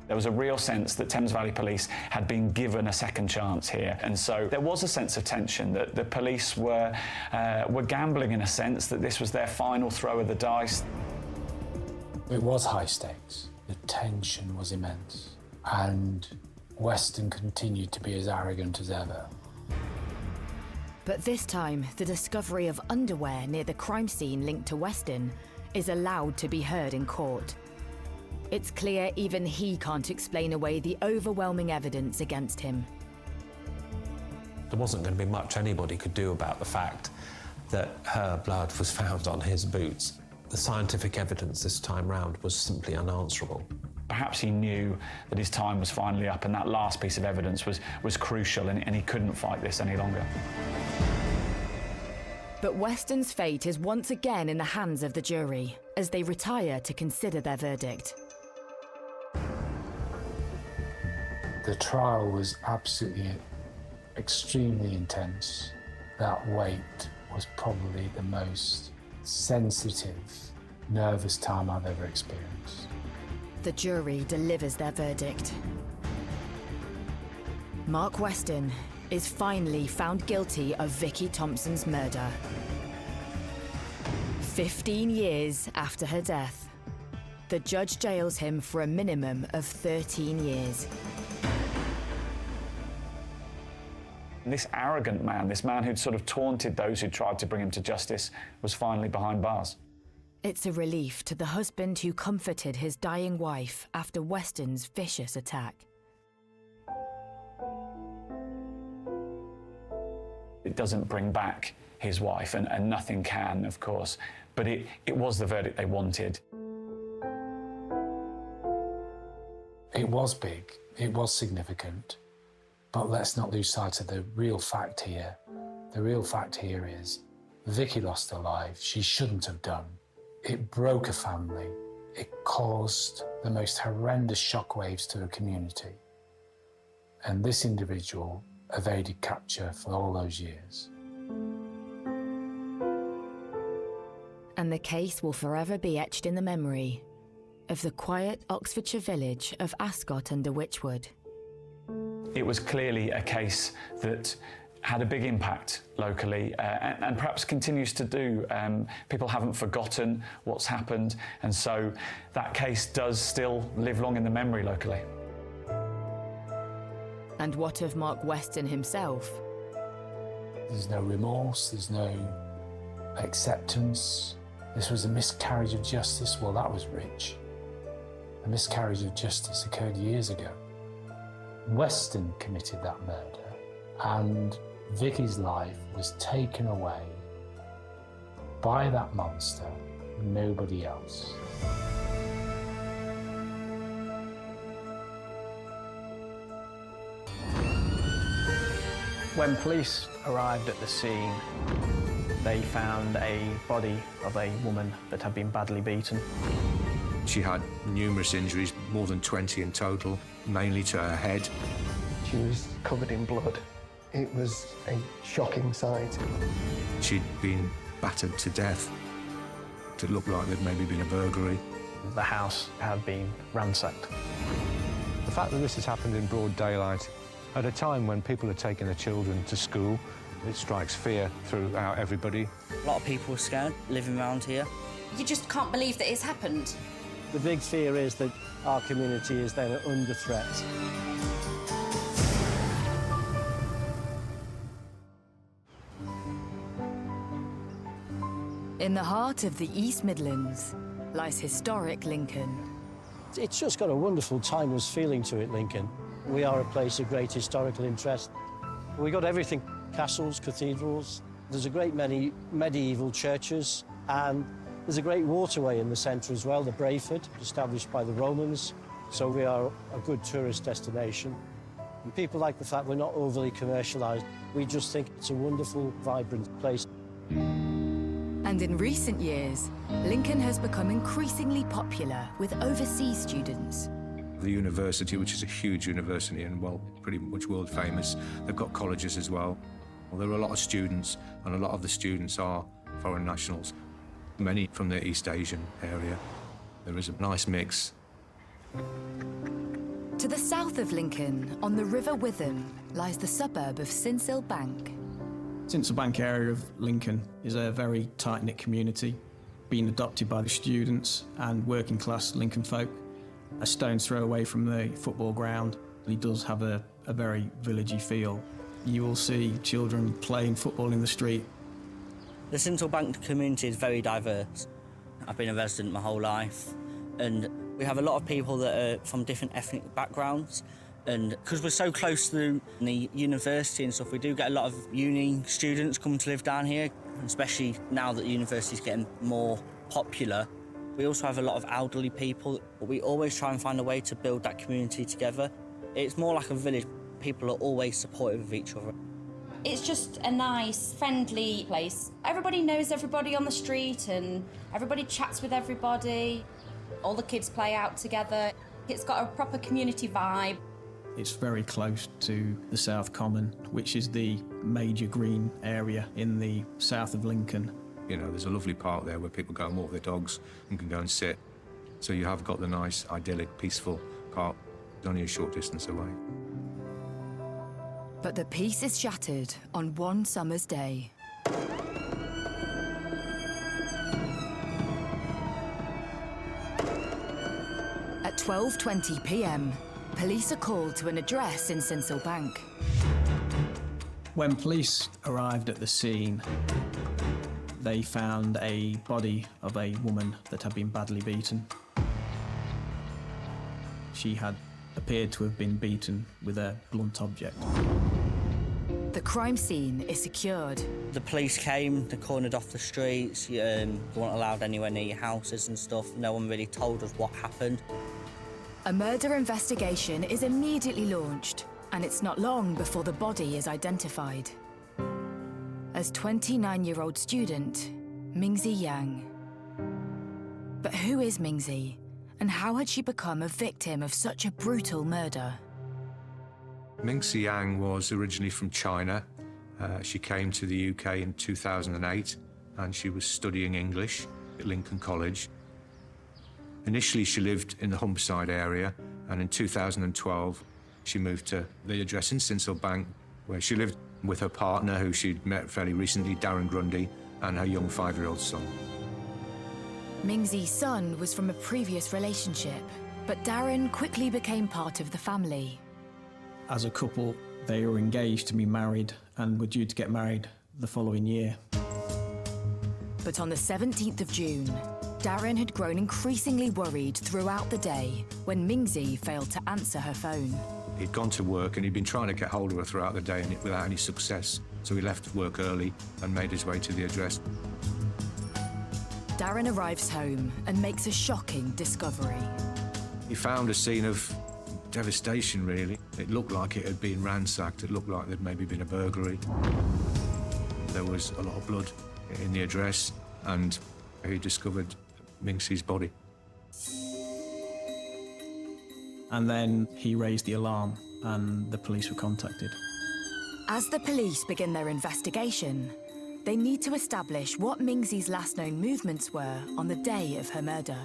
There was a real sense that Thames Valley Police had been given a second chance here, and so there was a sense of tension that the police were gambling in a sense, that this was their final throw of the dice. It was high stakes. The tension was immense, and Weston continued to be as arrogant as ever. But this time, the discovery of underwear near the crime scene linked to Weston is allowed to be heard in court. It's clear even he can't explain away the overwhelming evidence against him. There wasn't going to be much anybody could do about the fact that her blood was found on his boots. The scientific evidence this time round was simply unanswerable. Perhaps he knew that his time was finally up, and that last piece of evidence was crucial, and he couldn't fight this any longer. But Weston's fate is once again in the hands of the jury as they retire to consider their verdict. The trial was absolutely extremely intense. That wait was probably the most sensitive, nervous time I've ever experienced. The jury delivers their verdict. Mark Weston is finally found guilty of Vicky Thompson's murder. 15 years after her death, the judge jails him for a minimum of 13 years. This arrogant man, this man who'd sort of taunted those who tried to bring him to justice, was finally behind bars. It's a relief to the husband who comforted his dying wife after Weston's vicious attack. It doesn't bring back his wife, and nothing can, of course, but it was the verdict they wanted. It was big, it was significant, but let's not lose sight of the real fact here. The real fact here is Vicky lost her life. She shouldn't have done. It broke a family. It caused the most horrendous shockwaves to a community. And this individual evaded capture for all those years. And the case will forever be etched in the memory of the quiet Oxfordshire village of Ascot under Wychwood. It was clearly a case that had a big impact locally, and perhaps continues to do. People haven't forgotten what's happened, and so that case does still live long in the memory locally. And what of Mark Weston himself? There's no remorse, there's no acceptance. This was a miscarriage of justice. Well, that was rich. A miscarriage of justice occurred years ago. Weston committed that murder, and Vicky's life was taken away by that monster, nobody else. When police arrived at the scene, they found a body of a woman that had been badly beaten. She had numerous injuries, more than 20 in total, mainly to her head. She was covered in blood. It was a shocking sight. She'd been battered to death. It looked like there'd maybe been a burglary. The house had been ransacked. The fact that this has happened in broad daylight, at a time when people are taking their children to school, it strikes fear throughout everybody. A lot of people are scared living around here. You just can't believe that it's happened. The big fear is that our community is then under threat. In the heart of the East Midlands, lies historic Lincoln. It's just got a wonderful, timeless feeling to it, Lincoln. We are a place of great historical interest. We got everything, castles, cathedrals. There's a great many medieval churches, and there's a great waterway in the centre as well, the Brayford, established by the Romans. So we are a good tourist destination. And people like the fact we're not overly commercialised. We just think it's a wonderful, vibrant place. And in recent years, Lincoln has become increasingly popular with overseas students. The university, which is a huge university and, well, pretty much world famous, they've got colleges as well. Well, there are a lot of students, and a lot of the students are foreign nationals, many from the East Asian area. There is a nice mix. To the south of Lincoln, on the River Witham, lies the suburb of Sincil Bank. Sincil Bank area of Lincoln is a very tight-knit community, being adopted by the students and working-class Lincoln folk. A stone's throw away from the football ground. It does have a very villagey feel. You will see children playing football in the street. The Sincil Bank community is very diverse. I've been a resident my whole life, and we have a lot of people that are from different ethnic backgrounds. And because we're so close to the university and stuff, we do get a lot of uni students come to live down here, especially now that the university's getting more popular. We also have a lot of elderly people, but we always try and find a way to build that community together. It's more like a village. People are always supportive of each other. It's just a nice, friendly place. Everybody knows everybody on the street and everybody chats with everybody. All the kids play out together. It's got a proper community vibe. It's very close to the South Common, which is the major green area in the south of Lincoln. You know, there's a lovely park there where people go and walk their dogs and can go and sit. So you have got the nice, idyllic, peaceful park only a short distance away. But the peace is shattered on one summer's day. At 12:20 p.m, police are called to an address in Sincil Bank. When police arrived at the scene, they found a body of a woman that had been badly beaten. She had appeared to have been beaten with a blunt object. The crime scene is secured. The police came, they cornered off the streets, they weren't allowed anywhere near your houses and stuff. No one really told us what happened. A murder investigation is immediately launched, and it's not long before the body is identified as 29-year-old student Mingzi Yang. But who is Mingzi, and how had she become a victim of such a brutal murder? Mingzi Yang was originally from China. She came to the UK in 2008, and she was studying English at Lincoln College. Initially, she lived in the Humberside area, and in 2012, she moved to the address in Sincil Bank, where she lived with her partner, who she'd met fairly recently, Darren Grundy, and her young 5-year-old son. Mingzi's son was from a previous relationship, but Darren quickly became part of the family. As a couple, they were engaged to be married and were due to get married the following year. But on the 17th of June, Darren had grown increasingly worried throughout the day when Mingzi failed to answer her phone. He'd gone to work and he'd been trying to get hold of her throughout the day without any success. So he left work early and made his way to the address. Darren arrives home and makes a shocking discovery. He found a scene of devastation, really. It looked like it had been ransacked. It looked like there'd maybe been a burglary. There was a lot of blood in the address, and he discovered Mingzi's body. And then he raised the alarm and the police were contacted. As the police begin their investigation, they need to establish what Mingzi's last known movements were on the day of her murder.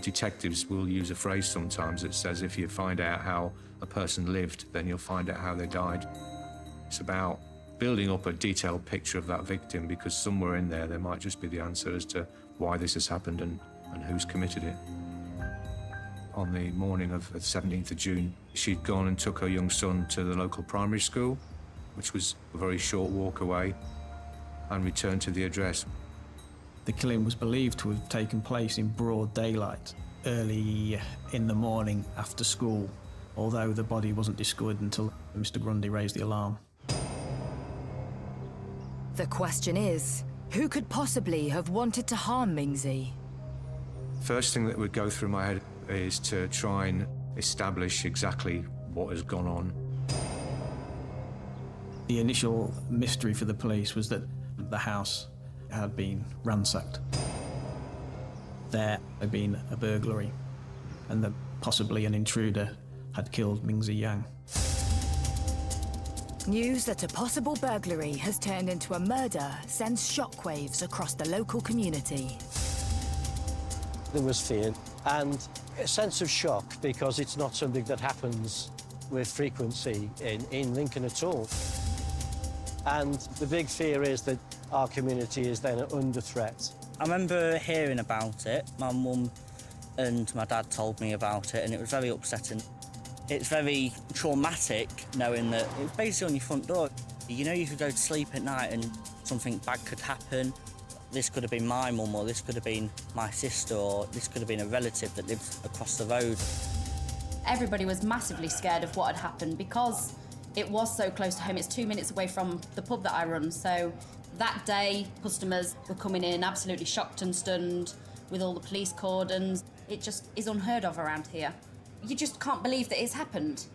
Detectives will use a phrase sometimes that says if you find out how a person lived, then you'll find out how they died. It's about building up a detailed picture of that victim, because somewhere in there might just be the answer as to why this has happened and who's committed it. On the morning of the 17th of June, she'd gone and took her young son to the local primary school, which was a very short walk away, and returned to the address. The killing was believed to have taken place in broad daylight, early in the morning after school, although the body wasn't discovered until Mr. Grundy raised the alarm. The question is, who could possibly have wanted to harm Mingzi? First thing that would go through my head is to try and establish exactly what has gone on. The initial mystery for the police was that the house had been ransacked. There had been a burglary, and that possibly an intruder had killed Mingzi Yang. News that a possible burglary has turned into a murder sends shockwaves across the local community. There was fear and a sense of shock because it's not something that happens with frequency in Lincoln at all. And the big fear is that our community is then under threat. I remember hearing about it. My mum and my dad told me about it, and it was very upsetting. It's very traumatic knowing that it was basically on your front door. You know, you could go to sleep at night and something bad could happen. This could have been my mum, or this could have been my sister, or this could have been a relative that lives across the road. Everybody was massively scared of what had happened because it was so close to home. It's 2 minutes away from the pub that I run. So that day, customers were coming in absolutely shocked and stunned with all the police cordons. It just is unheard of around here. You just can't believe that it's happened.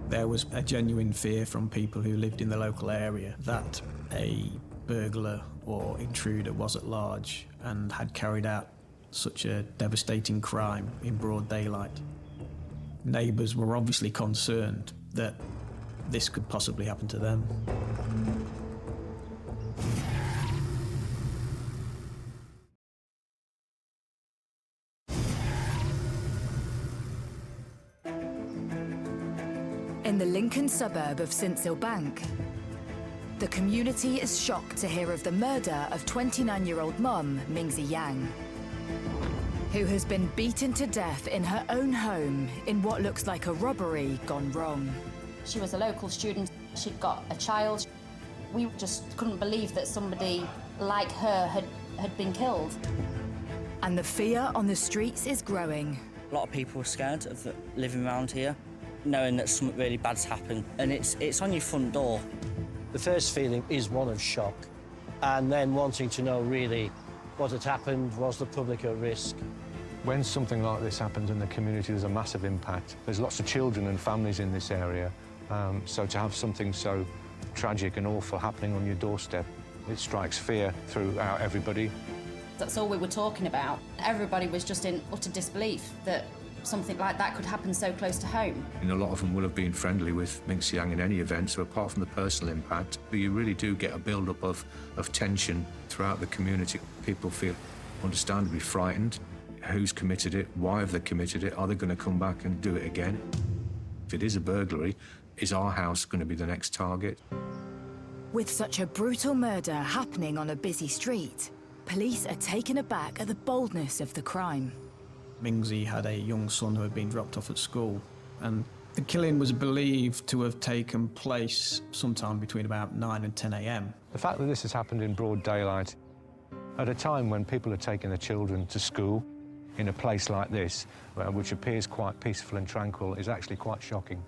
There was a genuine fear from people who lived in the local area that a burglar or intruder was at large and had carried out such a devastating crime in broad daylight. Neighbours were obviously concerned that this could possibly happen to them. In the Lincoln suburb of Sincil-Bank, the community is shocked to hear of the murder of 29-year-old mum, Mingzi Yang, who has been beaten to death in her own home in what looks like a robbery gone wrong. She was a local student. She'd got a child. We just couldn't believe that somebody like her had been killed. And the fear on the streets is growing. A lot of people were scared of living around here, knowing that something really bad's happened, and it's on your front door. The first feeling is one of shock, and then wanting to know really what had happened, was the public at risk. When something like this happens in the community, there's a massive impact. There's lots of children and families in this area, so to have something so tragic and awful happening on your doorstep, it strikes fear throughout everybody. That's all we were talking about. Everybody was just in utter disbelief that something like that could happen so close to home. And a lot of them will have been friendly with Mingzi Yang in any event, so apart from the personal impact, you really do get a build-up of tension throughout the community. People feel understandably frightened. Who's committed it? Why have they committed it? Are they going to come back and do it again? If it is a burglary, is our house going to be the next target? With such a brutal murder happening on a busy street, police are taken aback at the boldness of the crime. Mingzi had a young son who had been dropped off at school, and the killing was believed to have taken place sometime between about 9 and 10 a.m. The fact that this has happened in broad daylight, at a time when people are taking their children to school, in a place like this, which appears quite peaceful and tranquil, is actually quite shocking.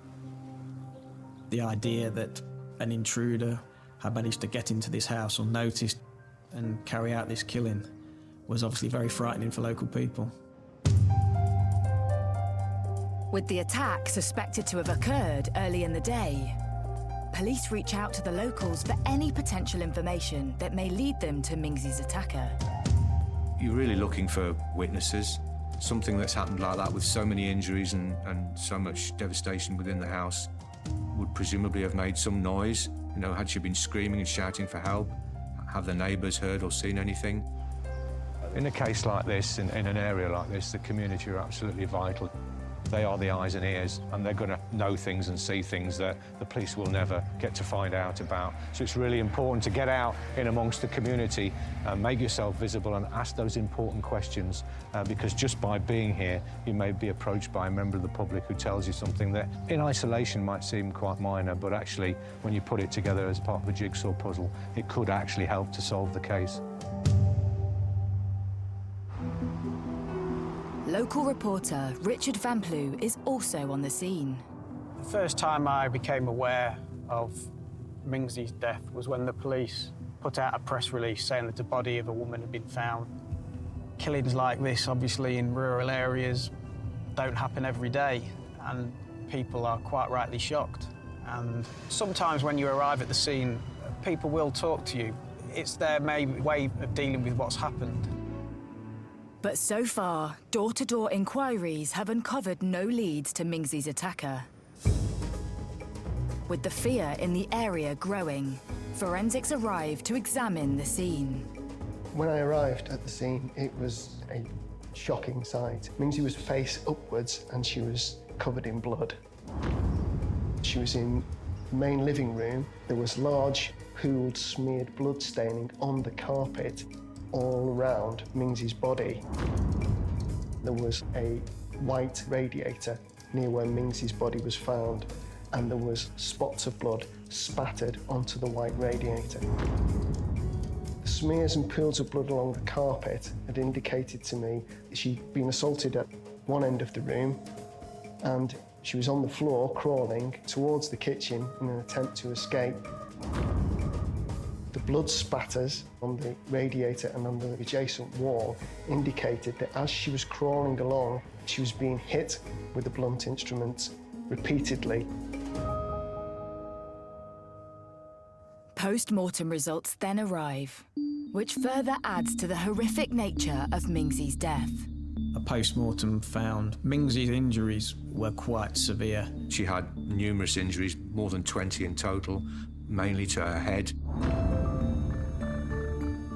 The idea that an intruder had managed to get into this house unnoticed and carry out this killing was obviously very frightening for local people. With the attack suspected to have occurred early in the day, police reach out to the locals for any potential information that may lead them to Mingzi's attacker. You're really looking for witnesses. Something that's happened like that with so many injuries and so much devastation within the house would presumably have made some noise. You know, had she been screaming and shouting for help? Have the neighbours heard or seen anything? In a case like this, in an area like this, the community are absolutely vital. They are the eyes and ears, and they're going to know things and see things that the police will never get to find out about. So it's really important to get out in amongst the community, make yourself visible and ask those important questions, because just by being here, you may be approached by a member of the public who tells you something that in isolation might seem quite minor, but actually, when you put it together as part of a jigsaw puzzle, it could actually help to solve the case. Local reporter Richard Van Plu is also on the scene. The first time I became aware of Mingsy's death was when the police put out a press release saying that the body of a woman had been found. Killings like this, obviously in rural areas, don't happen every day, and people are quite rightly shocked. And sometimes when you arrive at the scene, people will talk to you. It's their main way of dealing with what's happened. But so far, door-to-door inquiries have uncovered no leads to Mingsy's attacker. With the fear in the area growing, forensics arrived to examine the scene. When I arrived at the scene, it was a shocking sight. Mingsy was face upwards and she was covered in blood. She was in the main living room. There was large, pooled, smeared blood staining on the carpet all around Mingsy's body. There was a white radiator near where Mingsy's body was found, and there was spots of blood spattered onto the white radiator. The smears and pools of blood along the carpet had indicated to me that she'd been assaulted at one end of the room, and she was on the floor crawling towards the kitchen in an attempt to escape. The blood spatters on the radiator and on the adjacent wall indicated that as she was crawling along, she was being hit with the blunt instruments repeatedly. Post-mortem results then arrive, which further adds to the horrific nature of Mingsy's death. A post-mortem found Mingsy's injuries were quite severe. She had numerous injuries, more than 20 in total, mainly to her head.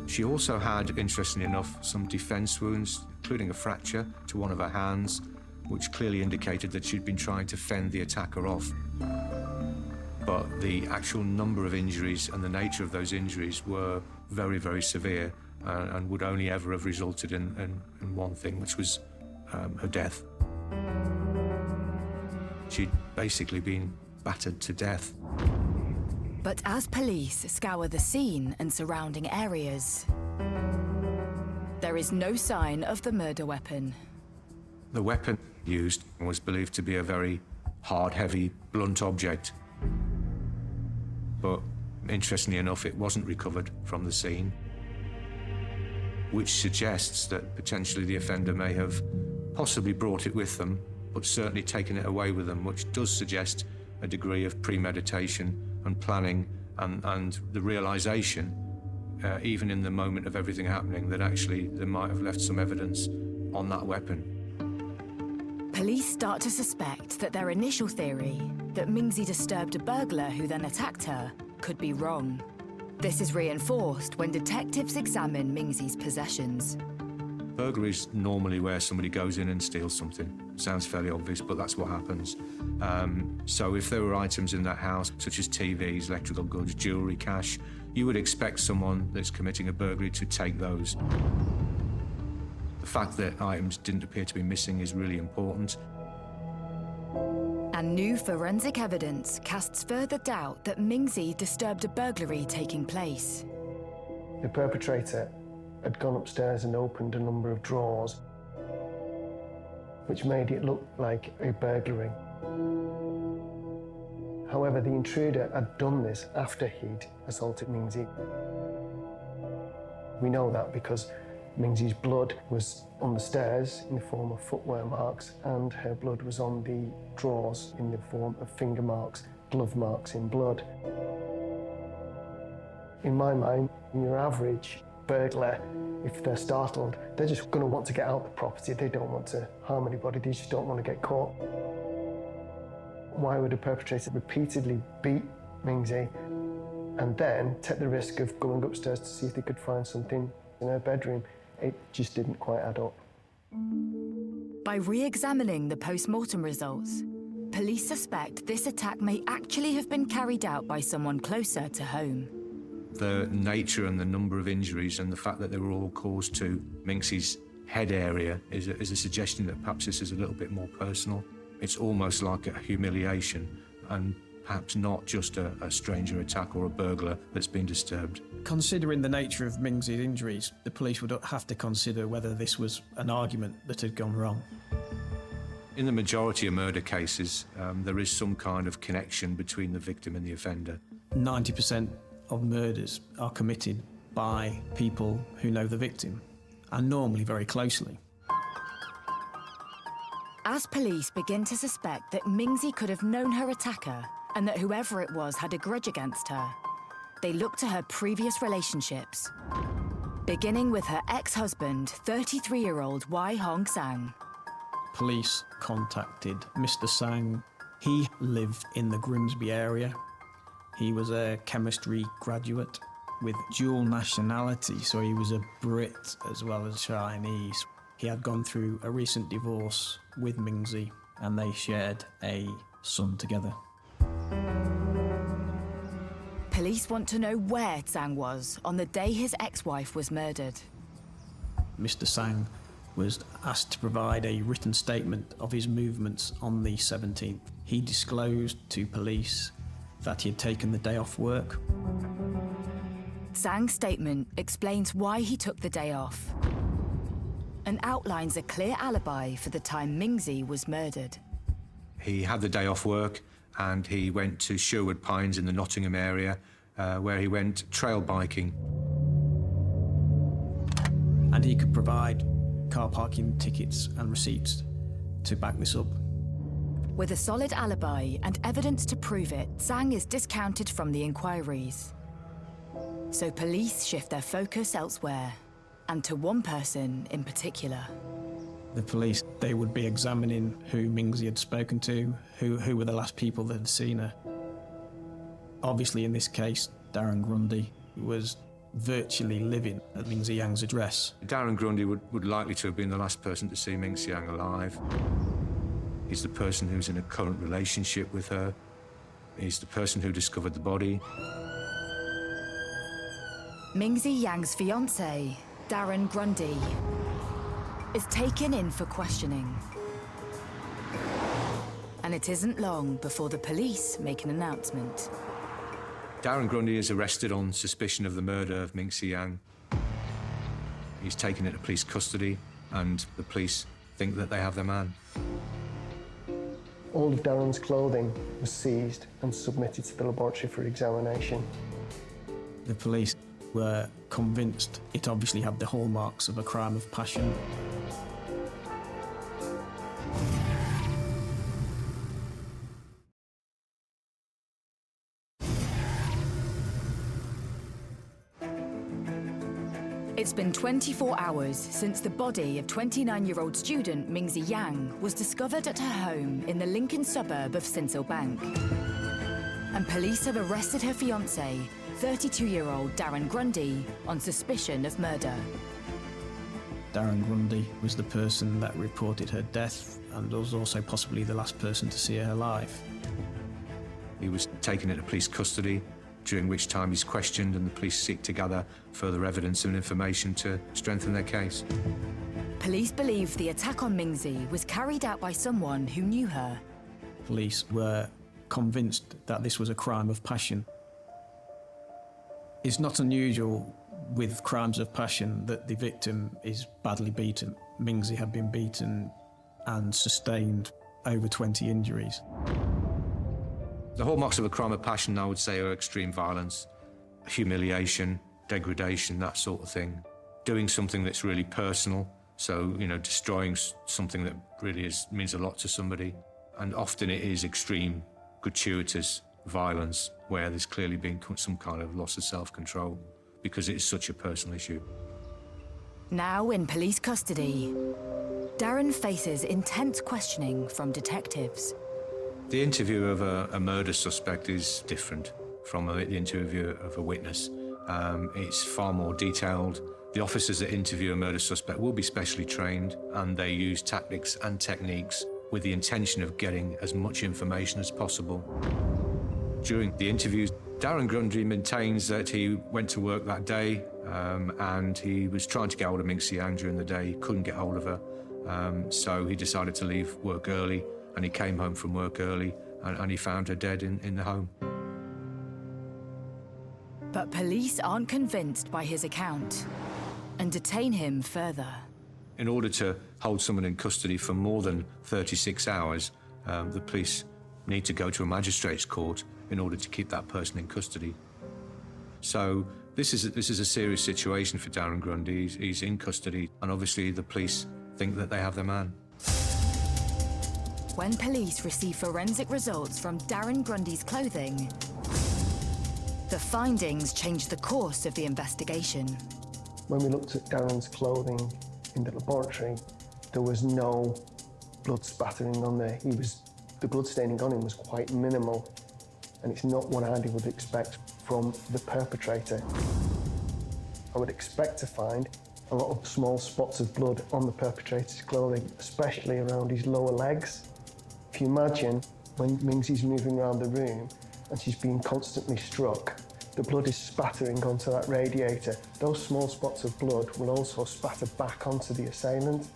She also had, interestingly enough, some defence wounds, including a fracture to one of her hands, which clearly indicated that she'd been trying to fend the attacker off. But the actual number of injuries and the nature of those injuries were very, very severe and would only ever have resulted in one thing, which was her death. She'd basically been battered to death. But as police scour the scene and surrounding areas, there is no sign of the murder weapon. The weapon used was believed to be a very hard, heavy, blunt object. But interestingly enough, it wasn't recovered from the scene, which suggests that potentially the offender may have possibly brought it with them, but certainly taken it away with them, which does suggest a degree of premeditation and planning and the realisation, even in the moment of everything happening, that actually they might have left some evidence on that weapon. Police start to suspect that their initial theory, that Mingsy disturbed a burglar who then attacked her, could be wrong. This is reinforced when detectives examine Mingsy's possessions. Burglary is normally where somebody goes in and steals something. Sounds fairly obvious, but that's what happens. So if there were items in that house, such as TVs, electrical goods, jewellery, cash, you would expect someone that's committing a burglary to take those. The fact that items didn't appear to be missing is really important. And new forensic evidence casts further doubt that Mingsy disturbed a burglary taking place. The perpetrator had gone upstairs and opened a number of drawers, which made it look like a burglary. However, the intruder had done this after he'd assaulted Mingsy. We know that because Mingsy's blood was on the stairs in the form of footwear marks, and her blood was on the drawers in the form of finger marks, glove marks in blood. In my mind, your average burglar, if they're startled, they're just going to want to get out of the property. They don't want to harm anybody, they just don't want to get caught. Why would a perpetrator repeatedly beat Mingsy and then take the risk of going upstairs to see if they could find something in her bedroom? It just didn't quite add up. By re-examining the post-mortem results, police suspect this attack may actually have been carried out by someone closer to home. The nature and the number of injuries and the fact that they were all caused to Mingsy's head area is a suggestion that perhaps this is a little bit more personal. It's almost like a humiliation, and perhaps not just a stranger attack or a burglar that's been disturbed. Considering the nature of Mingsi's injuries, the police would have to consider whether this was an argument that had gone wrong. In the majority of murder cases, there is some kind of connection between the victim and the offender. 90% of murders are committed by people who know the victim, and normally very closely. As police begin to suspect that Mingsi could have known her attacker and that whoever it was had a grudge against her, they look to her previous relationships, beginning with her ex-husband, 33-year-old Wai Hong Sang. Police contacted Mr. Sang. He lived in the Grimsby area. He was a chemistry graduate with dual nationality, so he was a Brit as well as Chinese. He had gone through a recent divorce with Mingsi, and they shared a son together. Police want to know where Sang was on the day his ex-wife was murdered. Mr. Sang was asked to provide a written statement of his movements on the 17th. He disclosed to police that he had taken the day off work. Sang's statement explains why he took the day off and outlines a clear alibi for the time Mingsi was murdered. He had the day off work and he went to Sherwood Pines in the Nottingham area, where he went trail biking. And he could provide car parking tickets and receipts to back this up. With a solid alibi and evidence to prove it, Sang is discounted from the inquiries. So police shift their focus elsewhere, and to one person in particular. The police, they would be examining who Mingsi had spoken to, who were the last people that had seen her. Obviously, in this case, Darren Grundy was virtually living at Mingsi Yang's address. Darren Grundy would likely to have been the last person to see Mingsi Yang alive. He's the person who's in a current relationship with her. He's the person who discovered the body. Mingsi Yang's fiancé, Darren Grundy, is taken in for questioning. And it isn't long before the police make an announcement. Darren Grundy is arrested on suspicion of the murder of Mingsi Yang. He's taken into police custody, and the police think that they have their man. All of Darren's clothing was seized and submitted to the laboratory for examination. The police were convinced it obviously had the hallmarks of a crime of passion. It's been 24 hours since the body of 29-year-old student Mingsi Yang was discovered at her home in the Lincoln suburb of Sinsel Bank. And police have arrested her fiancé, 32-year-old Darren Grundy, on suspicion of murder. Darren Grundy was the person that reported her death and was also possibly the last person to see her alive. He was taken into police custody, during which time he's questioned and the police seek to gather further evidence and information to strengthen their case. Police believe the attack on Mingsi was carried out by someone who knew her. Police were convinced that this was a crime of passion. It's not unusual with crimes of passion that the victim is badly beaten. Mingsi had been beaten and sustained over 20 injuries. The hallmarks of a crime of passion, I would say, are extreme violence, humiliation, degradation, that sort of thing. Doing something that's really personal, so, destroying something that really means a lot to somebody. And often it is extreme, gratuitous violence, where there's clearly been some kind of loss of self-control, because it is such a personal issue. Now in police custody, Darren faces intense questioning from detectives. The interview of a murder suspect is different from the interview of a witness. It's far more detailed. The officers that interview a murder suspect will be specially trained, and they use tactics and techniques with the intention of getting as much information as possible. During the interviews, Darren Grundy maintains that he went to work that day and he was trying to get hold of Mingsi Yang during the day. He couldn't get hold of her, so he decided to leave work early, and he came home from work early and he found her dead in the home. But police aren't convinced by his account and detain him further. In order to hold someone in custody for more than 36 hours, the police need to go to a magistrate's court in order to keep that person in custody. So this is a serious situation for Darren Grundy. He's in custody, and obviously the police think that they have their man. When police receive forensic results from Darren Grundy's clothing, the findings change the course of the investigation. When we looked at Darren's clothing in the laboratory, there was no blood spattering on there. The blood staining on him was quite minimal, and it's not what I would expect from the perpetrator. I would expect to find a lot of small spots of blood on the perpetrator's clothing, especially around his lower legs. If you imagine when Mingsy's moving around the room and she's being constantly struck, the blood is spattering onto that radiator. Those small spots of blood will also spatter back onto the assailant.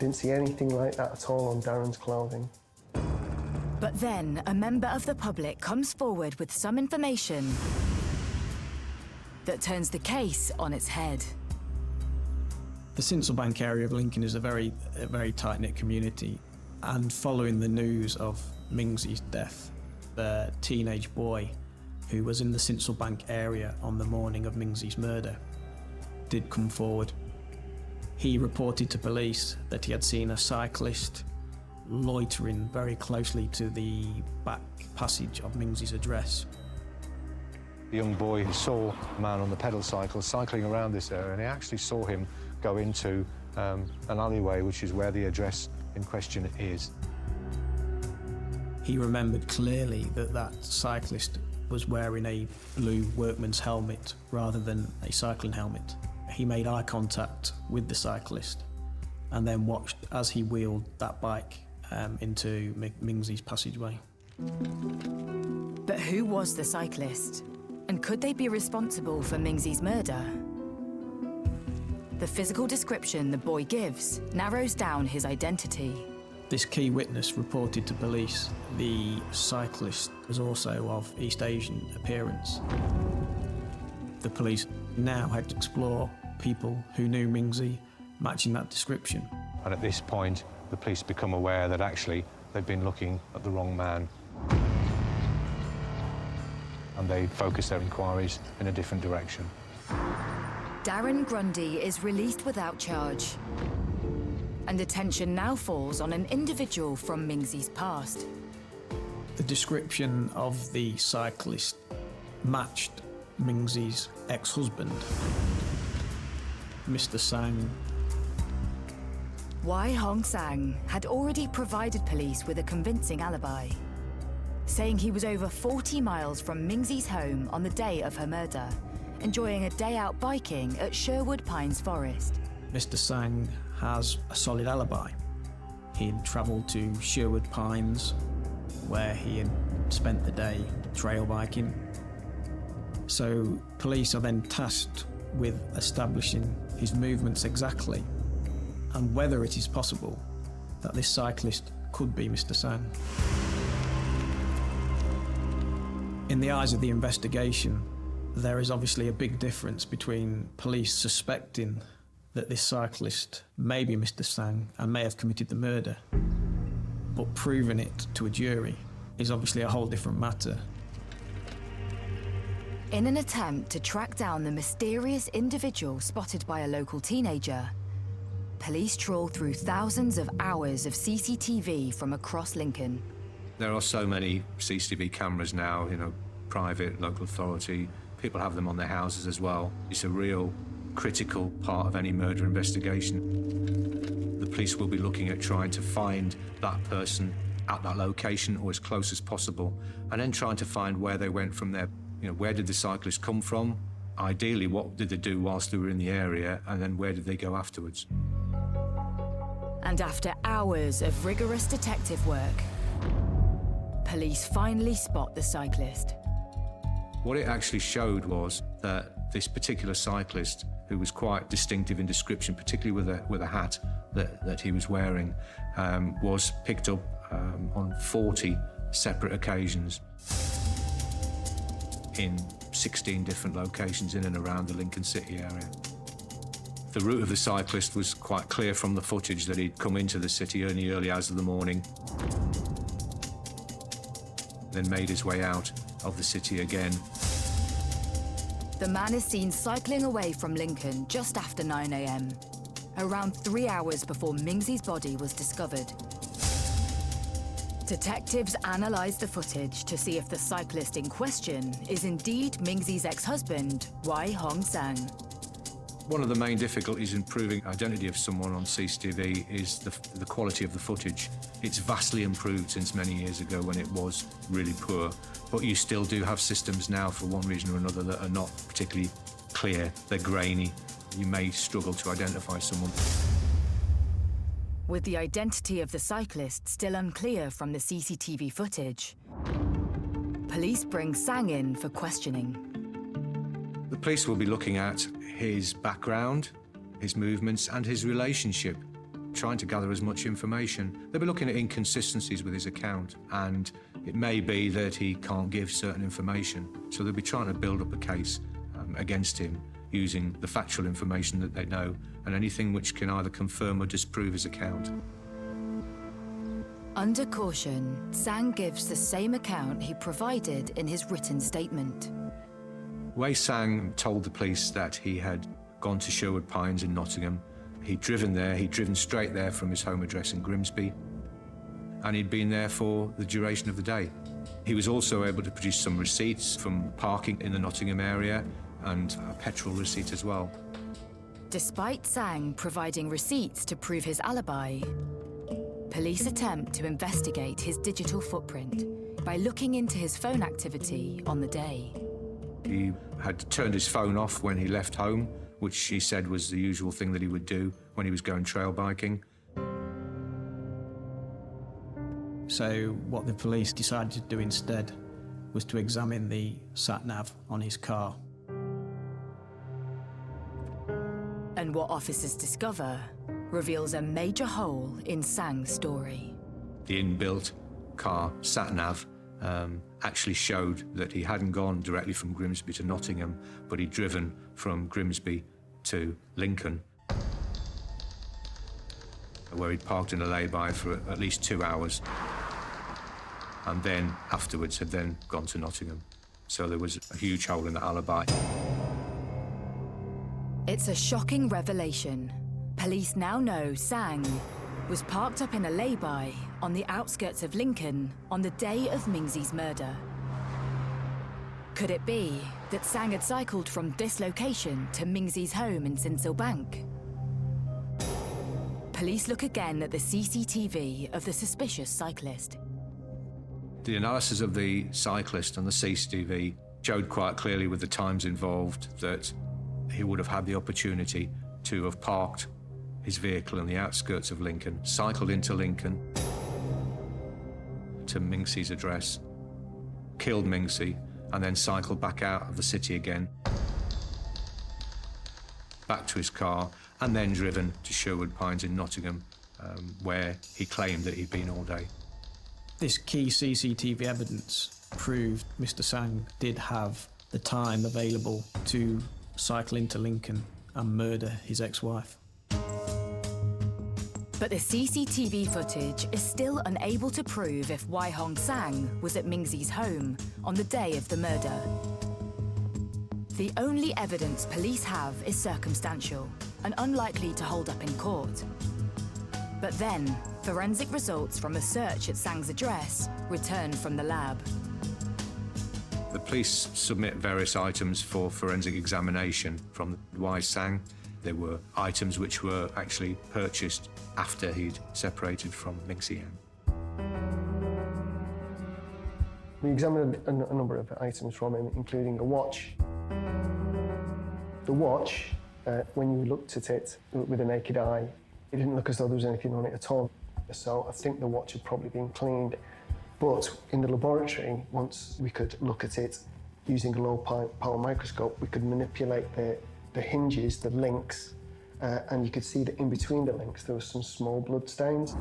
Didn't see anything like that at all on Darren's clothing. But then a member of the public comes forward with some information that turns the case on its head. The Sincilbank area of Lincoln is a very tight-knit community, and following the news of Mingsy's death, the teenage boy who was in the Sincilbank area on the morning of Mingsy's murder did come forward. He reported to police that he had seen a cyclist loitering very closely to the back passage of Mingsy's address. The young boy saw a man on the pedal cycle cycling around this area, and he actually saw him go into an alleyway, which is where the address in question is. He remembered clearly that that cyclist was wearing a blue workman's helmet rather than a cycling helmet. He made eye contact with the cyclist and then watched as he wheeled that bike into Mingsy's passageway. But who was the cyclist? And could they be responsible for Mingsy's murder? The physical description the boy gives narrows down his identity. This key witness reported to police the cyclist was also of East Asian appearance. The police now had to explore people who knew Mingsy matching that description. And at this point, the police become aware that actually they've been looking at the wrong man. And they focus their inquiries in a different direction. Darren Grundy is released without charge. And attention now falls on an individual from Mingsy's past. The description of the cyclist matched Mingsy's ex-husband, Mr. Sang. Wai Hong Sang had already provided police with a convincing alibi, saying he was over 40 miles from Mingsy's home on the day of her murder, enjoying a day out biking at Sherwood Pines Forest. Mr. Sang has a solid alibi. He'd travelled to Sherwood Pines, where he had spent the day trail biking. So police are then tasked with establishing his movements exactly and whether it is possible that this cyclist could be Mr. Sang. In the eyes of the investigation, there is obviously a big difference between police suspecting that this cyclist may be Mr. Sang and may have committed the murder, but proving it to a jury is obviously a whole different matter. In an attempt to track down the mysterious individual spotted by a local teenager, police trawl through thousands of hours of CCTV from across Lincoln. There are so many CCTV cameras now, private, local authority. People have them on their houses as well. It's a real critical part of any murder investigation. The police will be looking at trying to find that person at that location or as close as possible, and then trying to find where they went from there. Where did the cyclist come from? Ideally, what did they do whilst they were in the area, and then where did they go afterwards? And after hours of rigorous detective work, police finally spot the cyclist. What it actually showed was that this particular cyclist, who was quite distinctive in description, particularly with a hat that he was wearing, was picked up on 40 separate occasions in 16 different locations in and around the Lincoln City area. The route of the cyclist was quite clear from the footage that he'd come into the city in the early hours of the morning, then made his way out of the city again. The man is seen cycling away from Lincoln just after 9 a.m, around 3 hours before Mingsi's body was discovered. Detectives analysed the footage to see if the cyclist in question is indeed Mingsi's ex-husband, Wai Hong Sang. One of the main difficulties in proving identity of someone on CCTV is the quality of the footage. It's vastly improved since many years ago when it was really poor, but you still do have systems now, for one reason or another, that are not particularly clear. They're grainy. You may struggle to identify someone. With the identity of the cyclist still unclear from the CCTV footage, police bring Sang in for questioning. The police will be looking at his background, his movements, and his relationship, trying to gather as much information. They'll be looking at inconsistencies with his account, and it may be that he can't give certain information. So they'll be trying to build up a case against him using the factual information that they know and anything which can either confirm or disprove his account. Under caution, Sang gives the same account he provided in his written statement. Wei Sang told the police that he had gone to Sherwood Pines in Nottingham. He'd driven straight there from his home address in Grimsby, and he'd been there for the duration of the day. He was also able to produce some receipts from parking in the Nottingham area and a petrol receipt as well. Despite Sang providing receipts to prove his alibi, police attempt to investigate his digital footprint by looking into his phone activity on the day. He had turned his phone off when he left home, which he said was the usual thing that he would do when he was going trail biking. So what the police decided to do instead was to examine the sat-nav on his car. And what officers discover reveals a major hole in Sang's story. The inbuilt car sat-nav actually showed that he hadn't gone directly from Grimsby to Nottingham, but he'd driven from Grimsby to Lincoln, where he'd parked in a lay-by for at least 2 hours, and then afterwards had then gone to Nottingham. So there was a huge hole in the alibi. It's a shocking revelation. Police now know Sang was parked up in a lay-by on the outskirts of Lincoln on the day of Mingsi's murder. Could it be that Sang had cycled from this location to Mingsi's home in Sinsel Bank? Police look again at the CCTV of the suspicious cyclist. The analysis of the cyclist and the CCTV showed quite clearly with the times involved that he would have had the opportunity to have parked his vehicle on the outskirts of Lincoln, cycled into Lincoln to Mingsi's address, killed Mingsi, and then cycled back out of the city again, back to his car, and then driven to Sherwood Pines in Nottingham, where he claimed that he'd been all day. This key CCTV evidence proved Mr. Sang did have the time available to cycle into Lincoln and murder his ex-wife. But the CCTV footage is still unable to prove if Wai Hong Sang was at Mingsi's home on the day of the murder. The only evidence police have is circumstantial and unlikely to hold up in court. But then, forensic results from a search at Sang's address returned from the lab. The police submit various items for forensic examination from Wai Sang. There were items which were actually purchased after he'd separated from Mingsi Yang. We examined a number of items from him, including a watch. The watch, when you looked at it with a naked eye, it didn't look as though there was anything on it at all. So I think the watch had probably been cleaned. But in the laboratory, once we could look at it using a low-power microscope, we could manipulate the hinges, the links, and you could see that in between the links there were some small blood stains.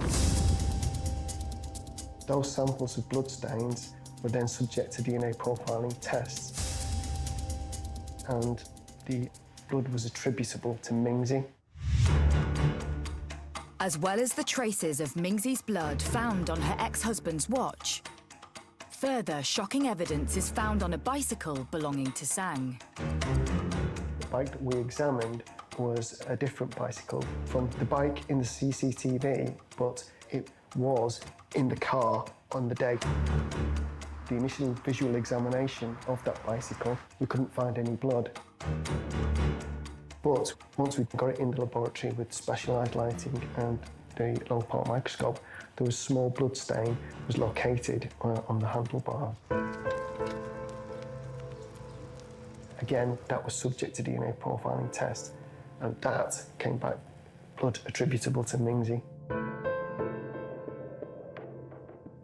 Those samples of bloodstains were then subject to DNA profiling tests, and the blood was attributable to Mingsi. As well as the traces of Mingsi's blood found on her ex-husband's watch, further shocking evidence is found on a bicycle belonging to Sang. The bike that we examined was a different bicycle from the bike in the CCTV, but it was in the car on the day. The initial visual examination of that bicycle, we couldn't find any blood. But once we got it in the laboratory with specialised lighting and the long pole microscope, there was a small blood stain was located on the handlebar. Again, that was subject to DNA profiling test, and that came back blood attributable to Mingsi.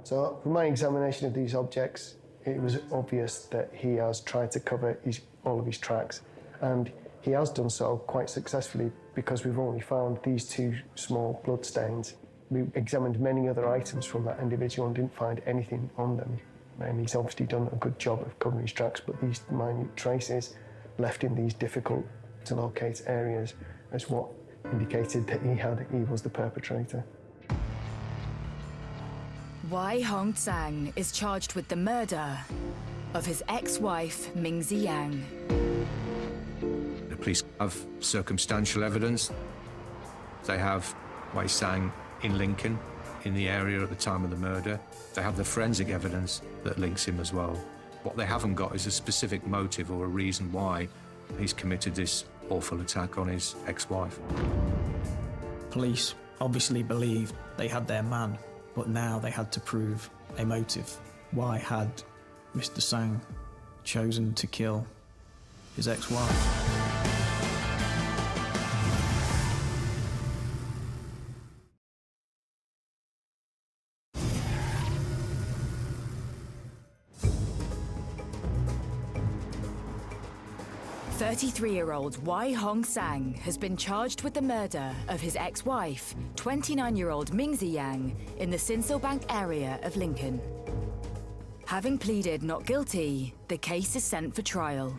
So, from my examination of these objects, it was obvious that he has tried to cover all of his tracks, and he has done so quite successfully because we've only found these two small blood stains. We examined many other items from that individual and didn't find anything on them. And he's obviously done a good job of covering his tracks, but these minute traces left in these difficult to locate areas is what indicated that he was the perpetrator. Wai Hong Sang is charged with the murder of his ex-wife, Mingsi Yang. The police have circumstantial evidence. They have Wei Sang in Lincoln, in the area at the time of the murder. They have the forensic evidence that links him as well. What they haven't got is a specific motive or a reason why he's committed this awful attack on his ex-wife. Police obviously believed they had their man, but now they had to prove a motive. Why had Mr. Sang chosen to kill his ex-wife? "33-year-old Wai Hong Sang has been charged with the murder of his ex-wife, 29-year-old Mingsi Yang, in the Sinselbank area of Lincoln. Having pleaded not guilty, the case is sent for trial.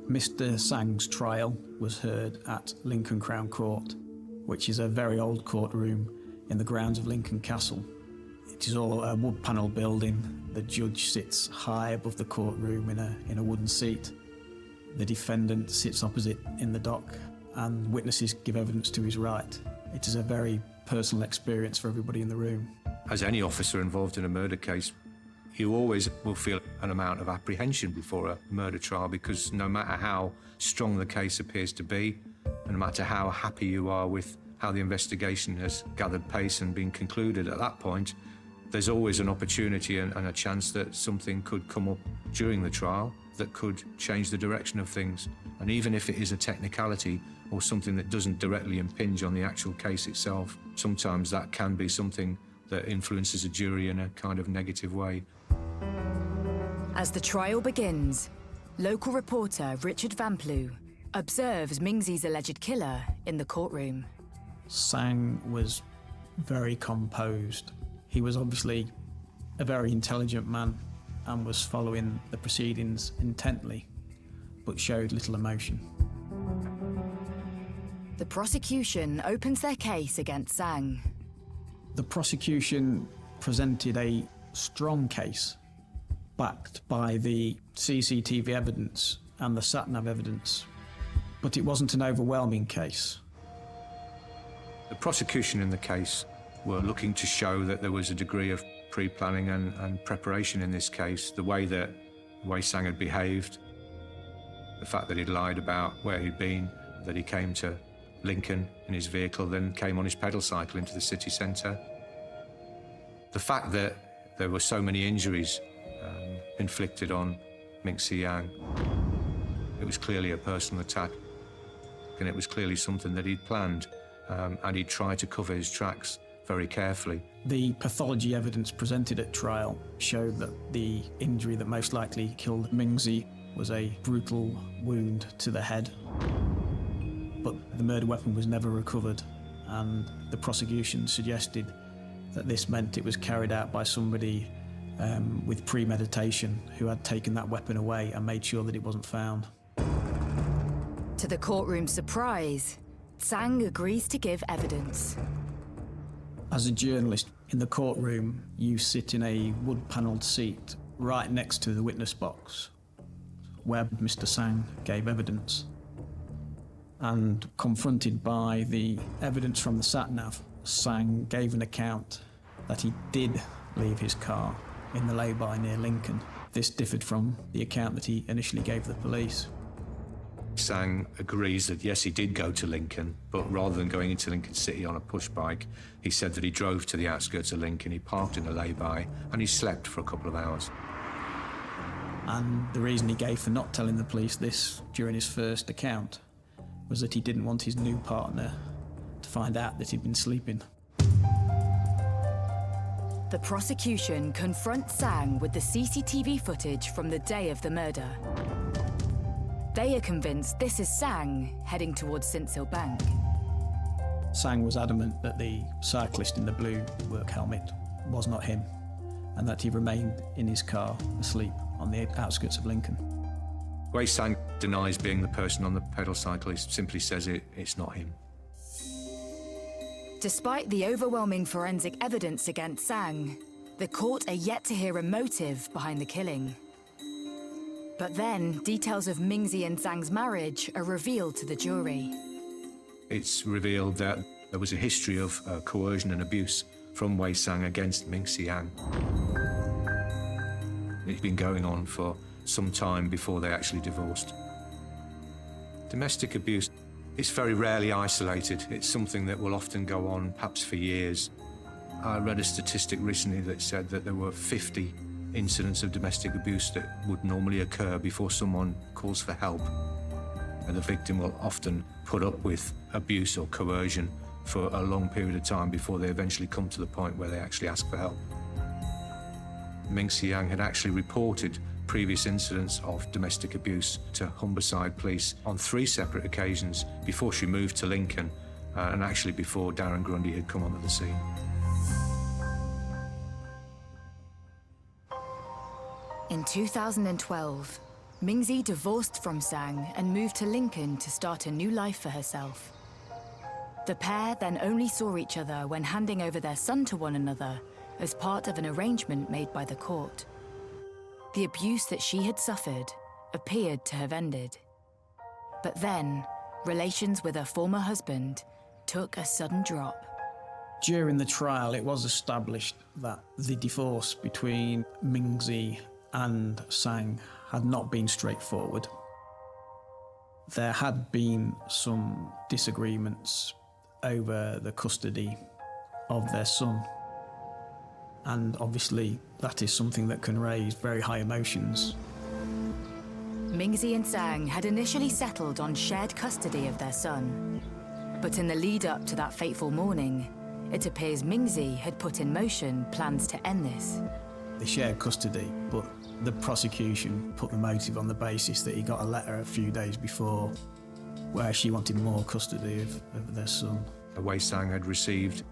Mr. Sang's trial was heard at Lincoln Crown Court, which is a very old courtroom in the grounds of Lincoln Castle. It is all a wood panel building. The judge sits high above the courtroom in a wooden seat. The defendant sits opposite in the dock, and witnesses give evidence to his right. It is a very personal experience for everybody in the room. As any officer involved in a murder case, you always will feel an amount of apprehension before a murder trial, because no matter how strong the case appears to be, and no matter how happy you are with how the investigation has gathered pace and been concluded at that point, there's always an opportunity and a chance that something could come up during the trial that could change the direction of things. And even if it is a technicality or something that doesn't directly impinge on the actual case itself, sometimes that can be something that influences a jury in a kind of negative way. As the trial begins, local reporter Richard Van Plu observes Mingsi's alleged killer in the courtroom. Sang was very composed. He was obviously a very intelligent man and was following the proceedings intently, but showed little emotion. The prosecution opens their case against Sang. The prosecution presented a strong case, backed by the CCTV evidence and the sat-nav evidence, but it wasn't an overwhelming case. The prosecution in the case were looking to show that there was a degree of pre-planning and preparation in this case, the way that Wei Sang had behaved, the fact that he'd lied about where he'd been, that he came to Lincoln in his vehicle, then came on his pedal cycle into the city centre. The fact that there were so many injuries inflicted on Mingsi Yang, it was clearly a personal attack, and it was clearly something that he'd planned, and he'd tried to cover his tracks very carefully. The pathology evidence presented at trial showed that the injury that most likely killed Mingsi was a brutal wound to the head. but the murder weapon was never recovered, and the prosecution suggested that this meant it was carried out by somebody with premeditation who had taken that weapon away and made sure that it wasn't found. To the courtroom's surprise, Tsang agrees to give evidence. As a journalist in the courtroom, you sit in a wood-panelled seat right next to the witness box, where Mr. Tsang gave evidence. And confronted by the evidence from the sat-nav, Tsang gave an account that he did leave his car in the lay-by near Lincoln. This differed from the account that he initially gave the police. Tsang agrees that yes, he did go to Lincoln, but rather than going into Lincoln City on a push bike, he said that he drove to the outskirts of Lincoln, he parked in a lay-by, and he slept for a couple of hours. And the reason he gave for not telling the police this during his first account was that he didn't want his new partner to find out that he'd been sleeping. The prosecution confronts Tsang with the CCTV footage from the day of the murder. They are convinced this is Tsang heading towards Sinsel Bank. Tsang was adamant that the cyclist in the blue work helmet was not him, and that he remained in his car asleep on the outskirts of Lincoln. Wei Tsang denies being the person on the pedal cycle. He simply says it's not him. Despite the overwhelming forensic evidence against Tsang, the court are yet to hear a motive behind the killing. But then, details of Mingzi and Tsang's marriage are revealed to the jury. It's revealed that there was a history of coercion and abuse from Wei Tsang against Mingzi Yang. It's been going on for some time before they actually divorced. Domestic abuse is very rarely isolated. It's something that will often go on perhaps for years. I read a statistic recently that said that there were 50 incidents of domestic abuse that would normally occur before someone calls for help. And the victim will often put up with abuse or coercion for a long period of time before they eventually come to the point where they actually ask for help. Mingzi Yang had actually reported previous incidents of domestic abuse to Humberside Police on 3 separate occasions before she moved to Lincoln, and actually before Darren Grundy had come onto the scene. In 2012, Mingzi divorced from Tsang and moved to Lincoln to start a new life for herself. The pair then only saw each other when handing over their son to one another as part of an arrangement made by the court. The abuse that she had suffered appeared to have ended. But then, relations with her former husband took a sudden drop. During the trial, it was established that the divorce between Mingzi and Tsang had not been straightforward. There had been some disagreements over the custody of their son. And obviously, that is something that can raise very high emotions. Mingzi and Tsang had initially settled on shared custody of their son. But in the lead up to that fateful morning, it appears Mingzi had put in motion plans to end this. They shared custody, but the prosecution put the motive on the basis that he got a letter a few days before where she wanted more custody of their son. Wei Tsang had received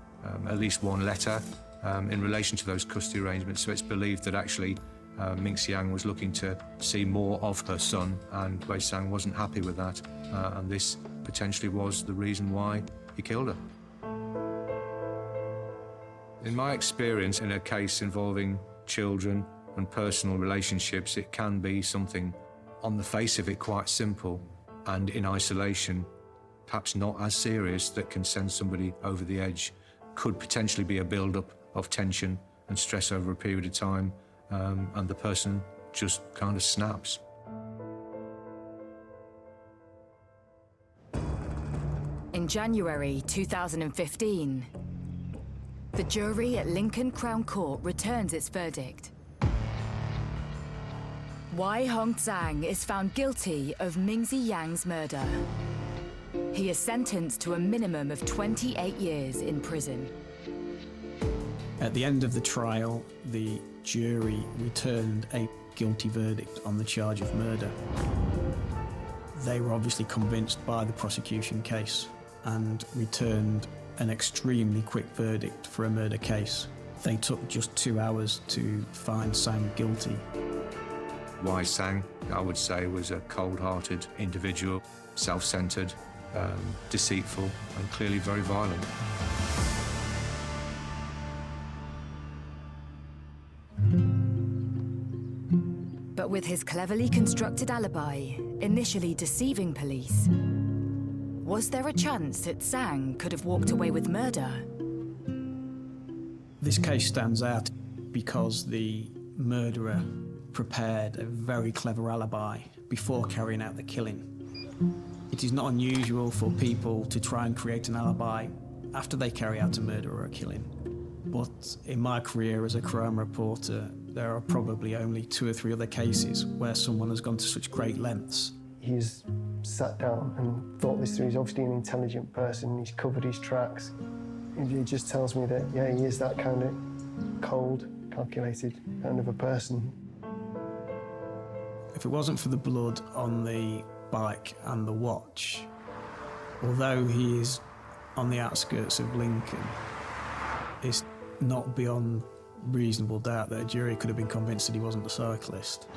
at least one letter in relation to those custody arrangements, so it's believed that actually Mingzi Yang was looking to see more of her son, and Wei Tsang wasn't happy with that, and this potentially was the reason why he killed her. In my experience, in a case involving children and personal relationships, it can be something on the face of it quite simple, and in isolation perhaps not as serious, that can send somebody over the edge. Could potentially be a build-up of tension and stress over a period of time, and the person just kind of snaps. In January 2015, the jury at Lincoln Crown Court returns its verdict. Wei Hong Tsang is found guilty of Mingzi Yang's murder. He is sentenced to a minimum of 28 years in prison. At the end of the trial, the jury returned a guilty verdict on the charge of murder. They were obviously convinced by the prosecution case and returned an extremely quick verdict for a murder case. They took just 2 hours to find Sang guilty. Wai Sang, I would say, was a cold-hearted individual, self-centred, deceitful, and clearly very violent. But with his cleverly constructed alibi, initially deceiving police, was there a chance that Sang could have walked away with murder? This case stands out because the murderer prepared a very clever alibi before carrying out the killing. It is not unusual for people to try and create an alibi after they carry out a murder or a killing. But in my career as a crime reporter, there are probably only 2 or 3 other cases where someone has gone to such great lengths. He's sat down and thought this through. He's obviously an intelligent person. He's covered his tracks. It just tells me that, yeah, he is that kind of cold, calculated kind of a person. If it wasn't for the blood on the bike and the watch, although he is on the outskirts of Lincoln, it's not beyond reasonable doubt that a jury could have been convinced that he wasn't the cyclist.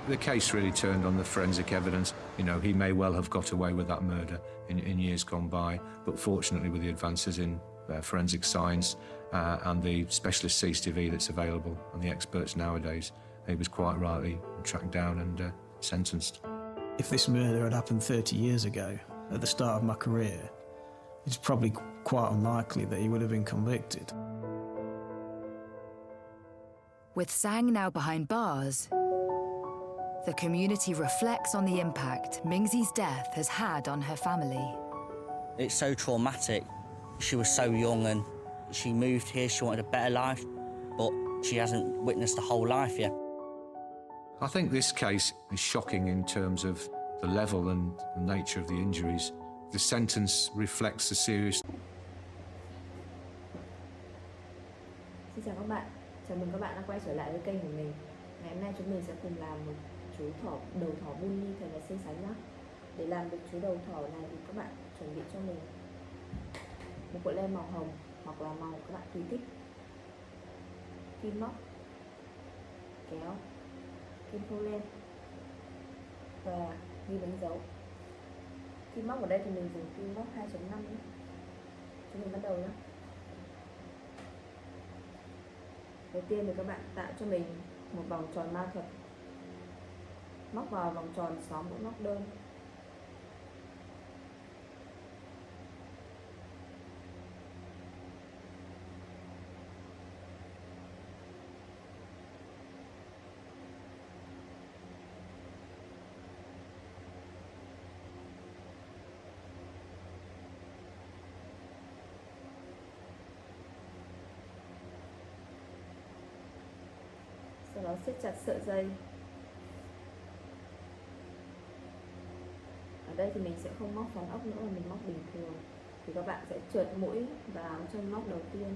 The case really turned on the forensic evidence. You know, he may well have got away with that murder in years gone by, but fortunately with the advances in forensic science and the specialist CCTV that's available and the experts nowadays, he was quite rightly tracked down and sentenced. If this murder had happened 30 years ago, at the start of my career, it's probably quite unlikely that he would have been convicted. With Sang now behind bars, the community reflects on the impact Mingzi's death has had on her family. It's so traumatic. She was so young and she moved here, she wanted a better life, but she hasn't witnessed a whole life yet. I think this case is shocking in terms of the level and the nature of the injuries. The sentence reflects the serious... Xin chào các bạn, chào mừng các bạn đã quay trở lại với kênh của mình. Ngày hôm nay chúng mình sẽ cùng làm một chú đầu thỏ bunny thật là xinh xắn nhé. Để làm được chú đầu thỏ này thì các bạn chuẩn bị cho mình một cuộn len màu hồng hoặc là màu các bạn tùy thích, kim móc, kéo, kim khâu len và ghi đánh dấu. Kim móc ở đây thì mình dùng kim móc 2.5 nhé. Chúng mình bắt đầu nhé. Đầu tiên thì các bạn tạo cho mình một vòng tròn ma thuật. Móc vào vòng tròn 6 mũi móc đơn. Sau đó siết chặt sợi dây. Ở đây thì mình sẽ không móc xoắn ốc nữa mà mình móc bình thường. Thì các bạn sẽ trượt mũi vào chân móc đầu tiên.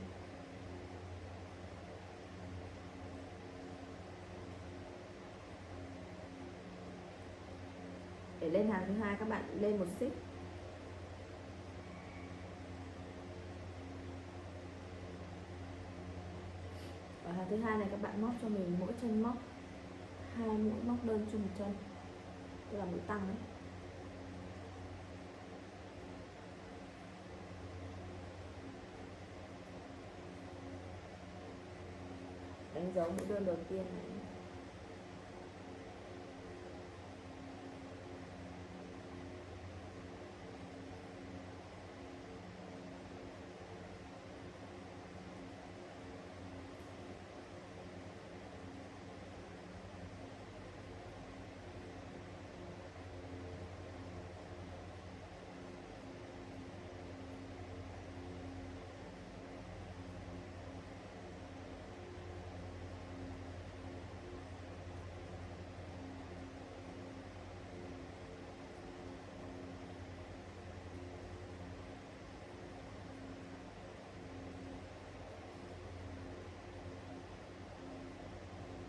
Để lên hàng thứ hai các bạn lên một xích. Ở hàng thứ hai này các bạn móc cho mình mỗi chân móc 2 mũi móc đơn cho một chân, tức là mũi tăng đấy. Đánh dấu mũi đơn đầu tiên này.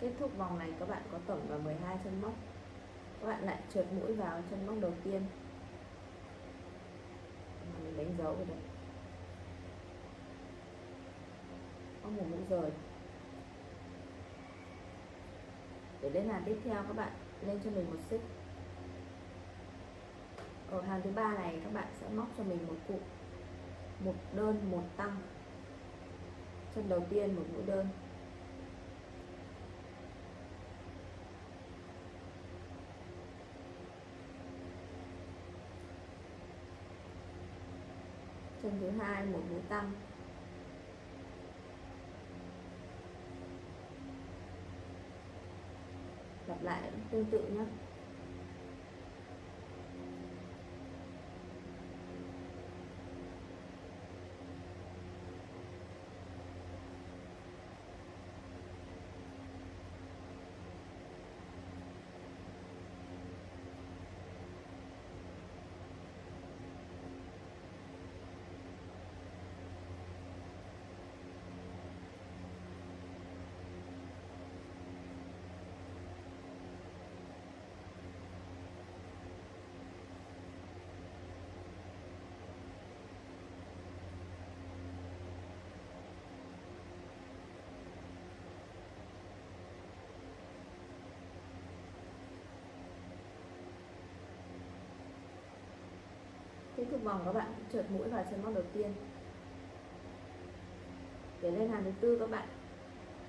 Kết thúc vòng này các bạn có tổng là 12 chân móc. Các bạn lại trượt mũi vào chân móc đầu tiên. Mình đánh dấu rồi đấy. Móc một mũi rời. Để lên hàng tiếp theo các bạn lên cho mình một xích. Ở hàng thứ ba này các bạn sẽ móc cho mình một cụm, một đơn một tăng. Chân đầu tiên một mũi đơn. Chân thứ hai một mũi tăng. Lặp lại tương tự nhé. Kết thúc vòng các bạn trượt mũi vào chân móc đầu tiên. Để lên hàng thứ tư các bạn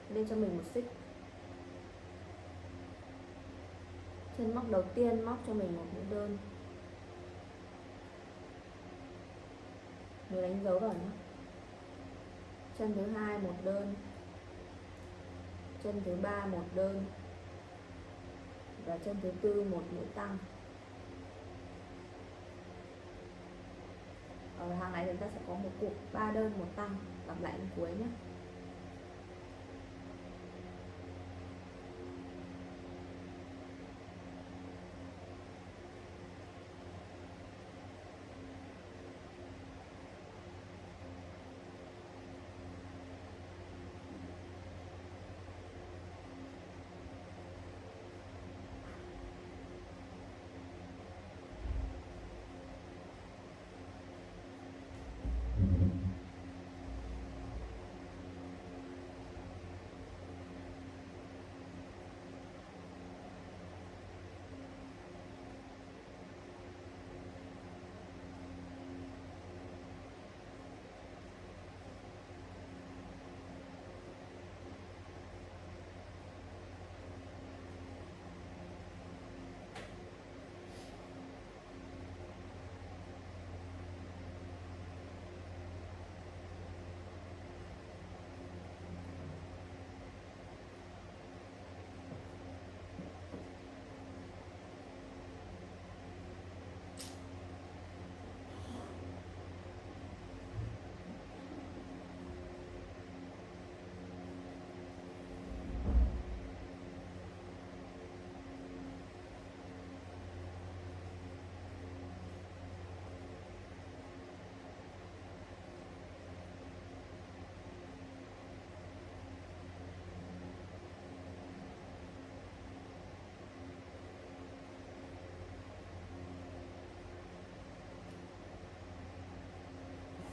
lên cho mình một xích. Chân móc đầu tiên móc cho mình một mũi đơn. Nhớ đánh dấu vào nhé. Chân thứ hai một đơn. Chân thứ ba một đơn. Và chân thứ tư một mũi tăng. Ở hàng này chúng ta sẽ có một cụm 3 đơn một tăng, lặp lại đến cuối nhé.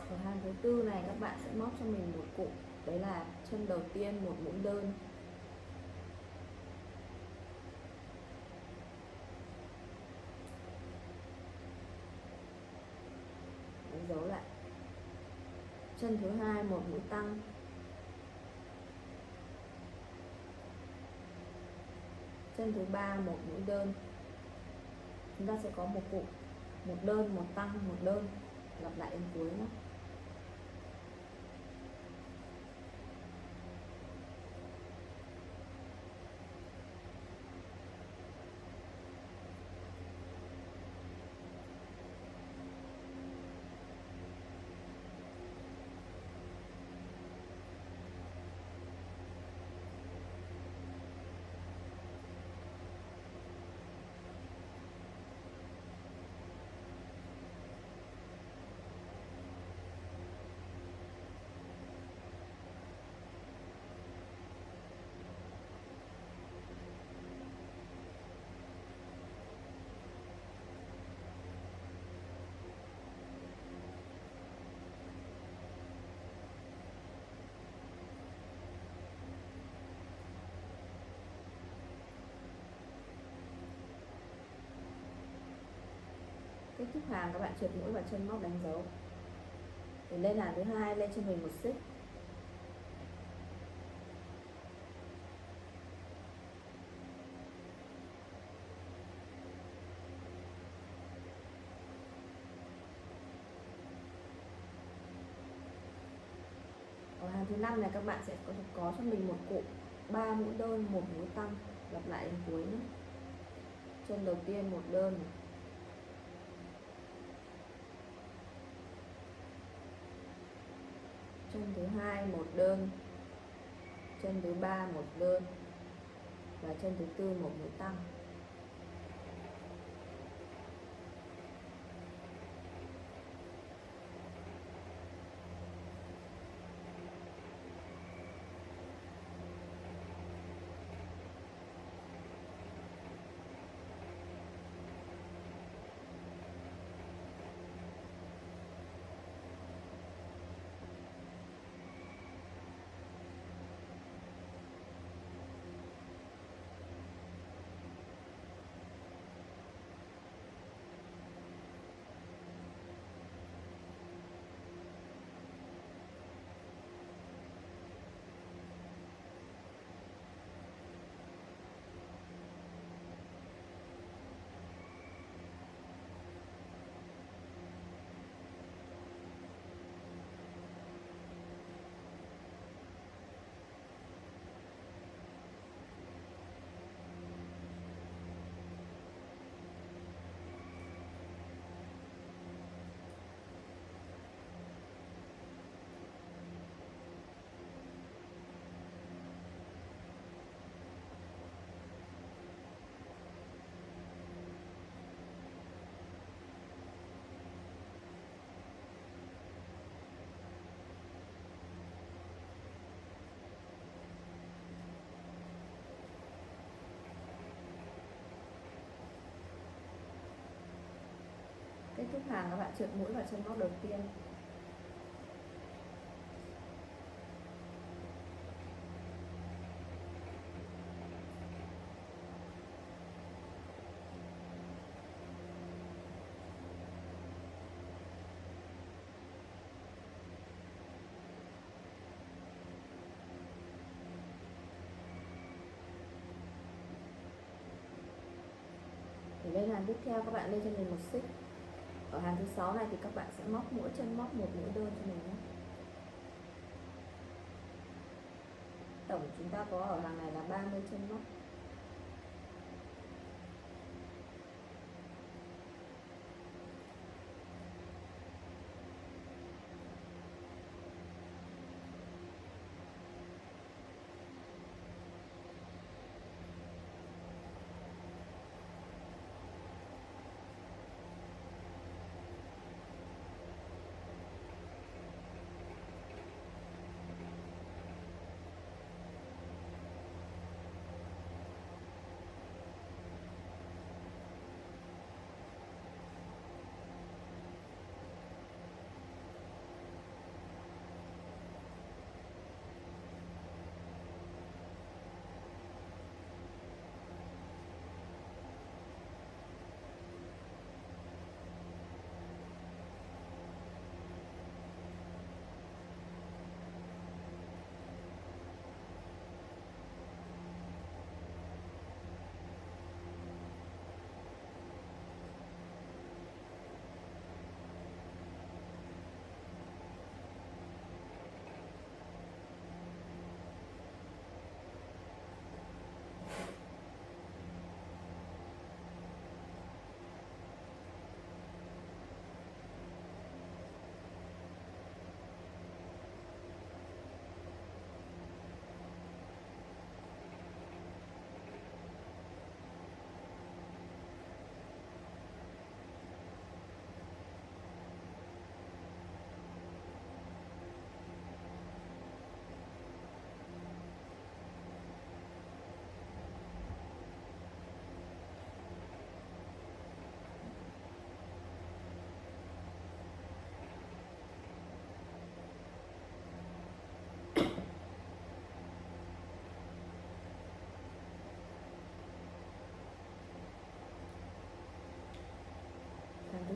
Ở hàng thứ tư này các bạn sẽ móc cho mình một cụm, đấy là chân đầu tiên một mũi đơn. Đánh dấu lại. Chân thứ hai một mũi tăng. Chân thứ ba một mũi đơn. Chúng ta sẽ có một cụm, một đơn một tăng một đơn, lặp lại đến cuối nhé. Kết thúc hàng các bạn trượt mũi và chân móc đánh dấu. Để lên hàng thứ hai, lên cho mình một xích. Ở hàng thứ 5 này các bạn sẽ có cho mình một cụm 3 mũi đơn, 1 mũi tăng, lặp lại đến cuối nhé. Chân đầu tiên một đơn này. Chân thứ hai một đơn, chân thứ ba một đơn và chân thứ tư một mũi tăng. Kết thúc hàng các bạn trượt mũi vào chân móc đầu tiên. Để lên hàng tiếp theo các bạn lên cho mình một xích. Ở hàng thứ 6 này thì các bạn sẽ móc mỗi chân móc một mũi đơn cho mình nhé. Tổng chúng ta có ở hàng này là 30 chân móc.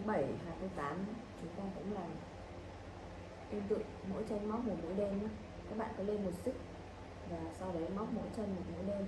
7 và thứ 8 chúng ta cũng làm tương tự, mỗi chân móc một mũi đơn nhé. Các bạn cứ lên một xích và sau đấy móc mỗi chân một mũi đơn.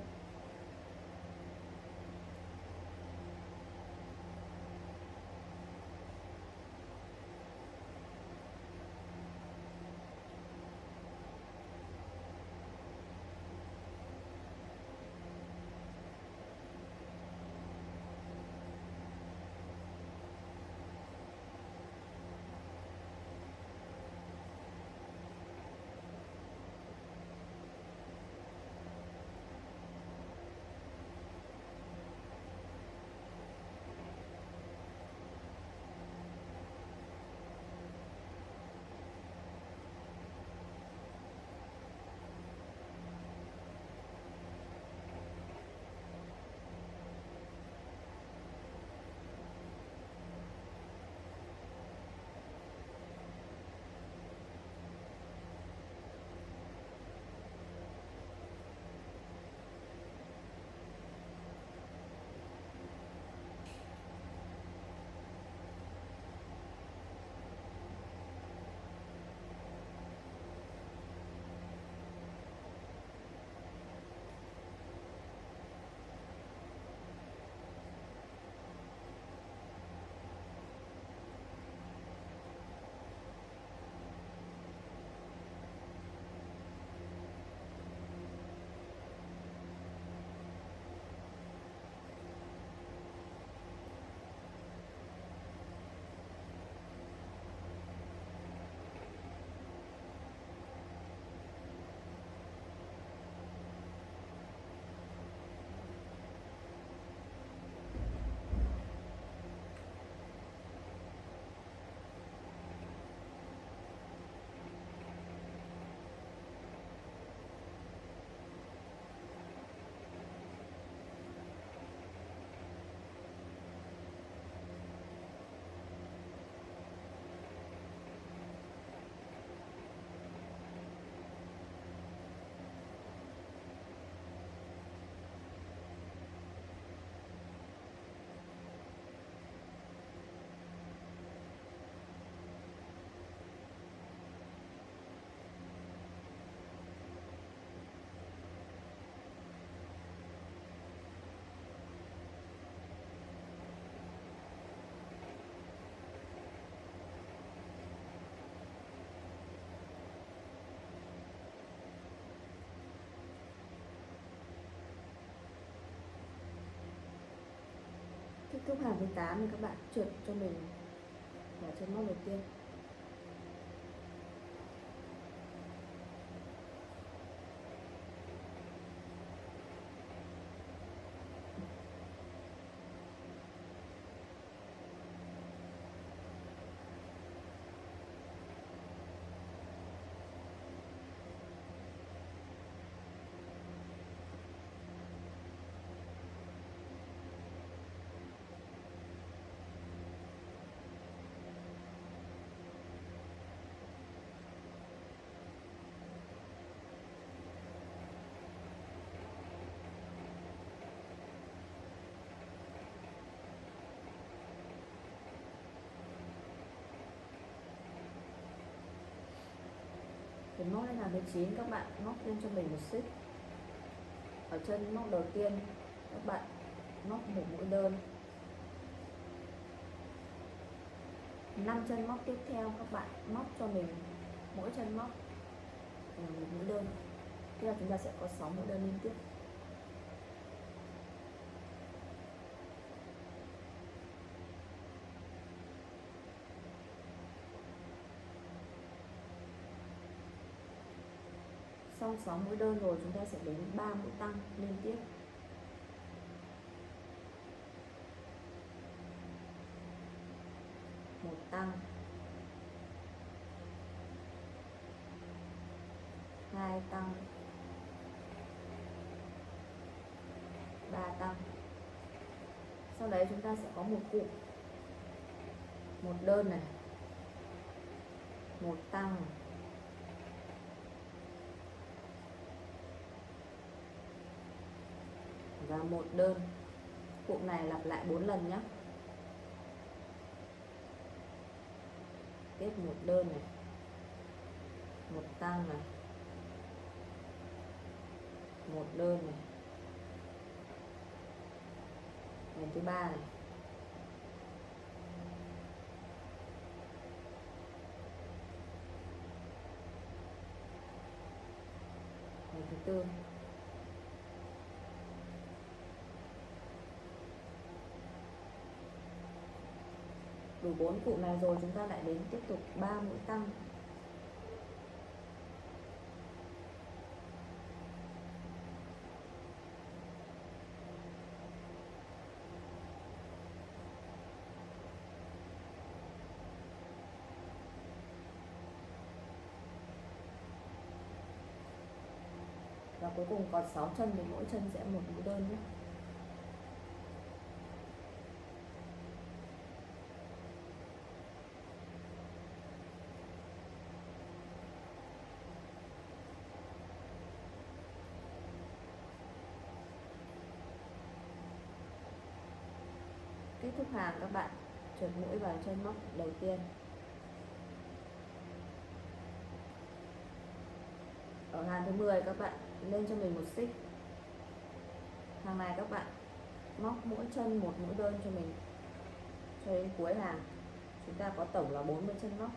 Kết thúc hàng thứ 8 thì các bạn trượt cho mình vào chân móc đầu tiên. Để móc lên hàng thứ 9 các bạn móc lên cho mình một xích. Ở chân móc đầu tiên các bạn móc một mũi đơn. 5 chân móc tiếp theo các bạn móc cho mình mỗi chân móc là một mũi đơn. Thế là chúng ta sẽ có 6 mũi đơn liên tiếp. Xong 6 mũi đơn rồi chúng ta sẽ đến 3 mũi tăng liên tiếp. Một tăng, 2 tăng, 3 tăng. Sau đấy chúng ta sẽ có một cụm, một đơn này, một tăng, và một đơn. Cụm này lặp lại 4 lần nhé. tiếp một đơn này, một tăng này, một đơn này, ngày thứ ba này, ngày thứ tư, đủ 4 cụm này rồi chúng ta lại đến tiếp tục 3 mũi tăng. Và cuối cùng còn 6 chân thì mỗi chân sẽ một mũi đơn nhé. Kết thúc hàng các bạn trượt mũi vào chân móc đầu tiên. Ở hàng thứ 10 các bạn lên cho mình một xích. Hàng này các bạn móc mỗi chân một mũi đơn cho mình cho đến cuối hàng. Chúng ta có tổng là 40 chân móc.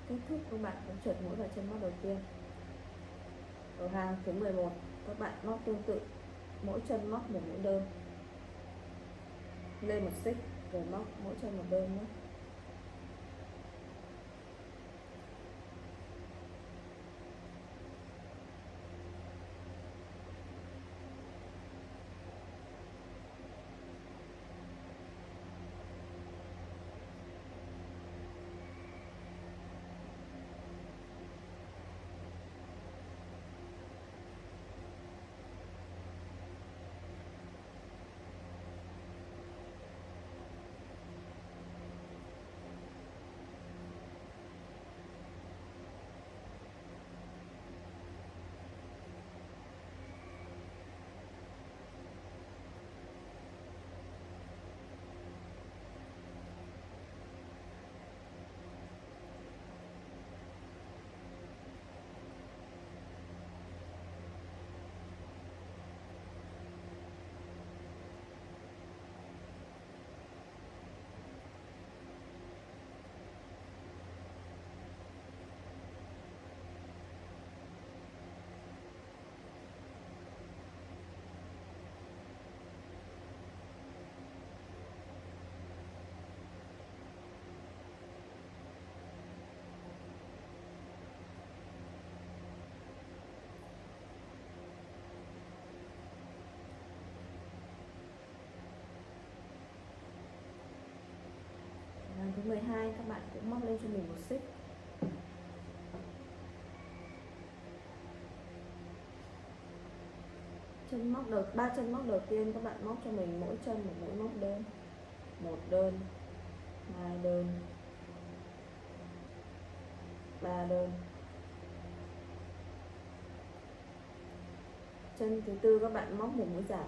Kết thúc các bạn cũng trượt mũi vào chân móc đầu tiên. Ở hàng thứ 11 các bạn móc tương tự, mỗi chân móc một mũi đơn, lên một xích rồi móc mỗi chân một đơn nhé. 12 các bạn cũng móc lên cho mình một xích. Ba chân móc đầu tiên các bạn móc cho mình mỗi chân một mũi móc đơn. 1 đơn, 2 đơn, 3 đơn. Chân thứ tư các bạn móc một mũi giảm.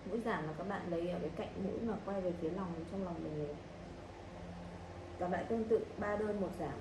Mũi giảm là các bạn lấy ở cái cạnh mũi mà quay về phía lòng trong lòng mình này. Làm lại tương tự 3 đơn 1 giảm.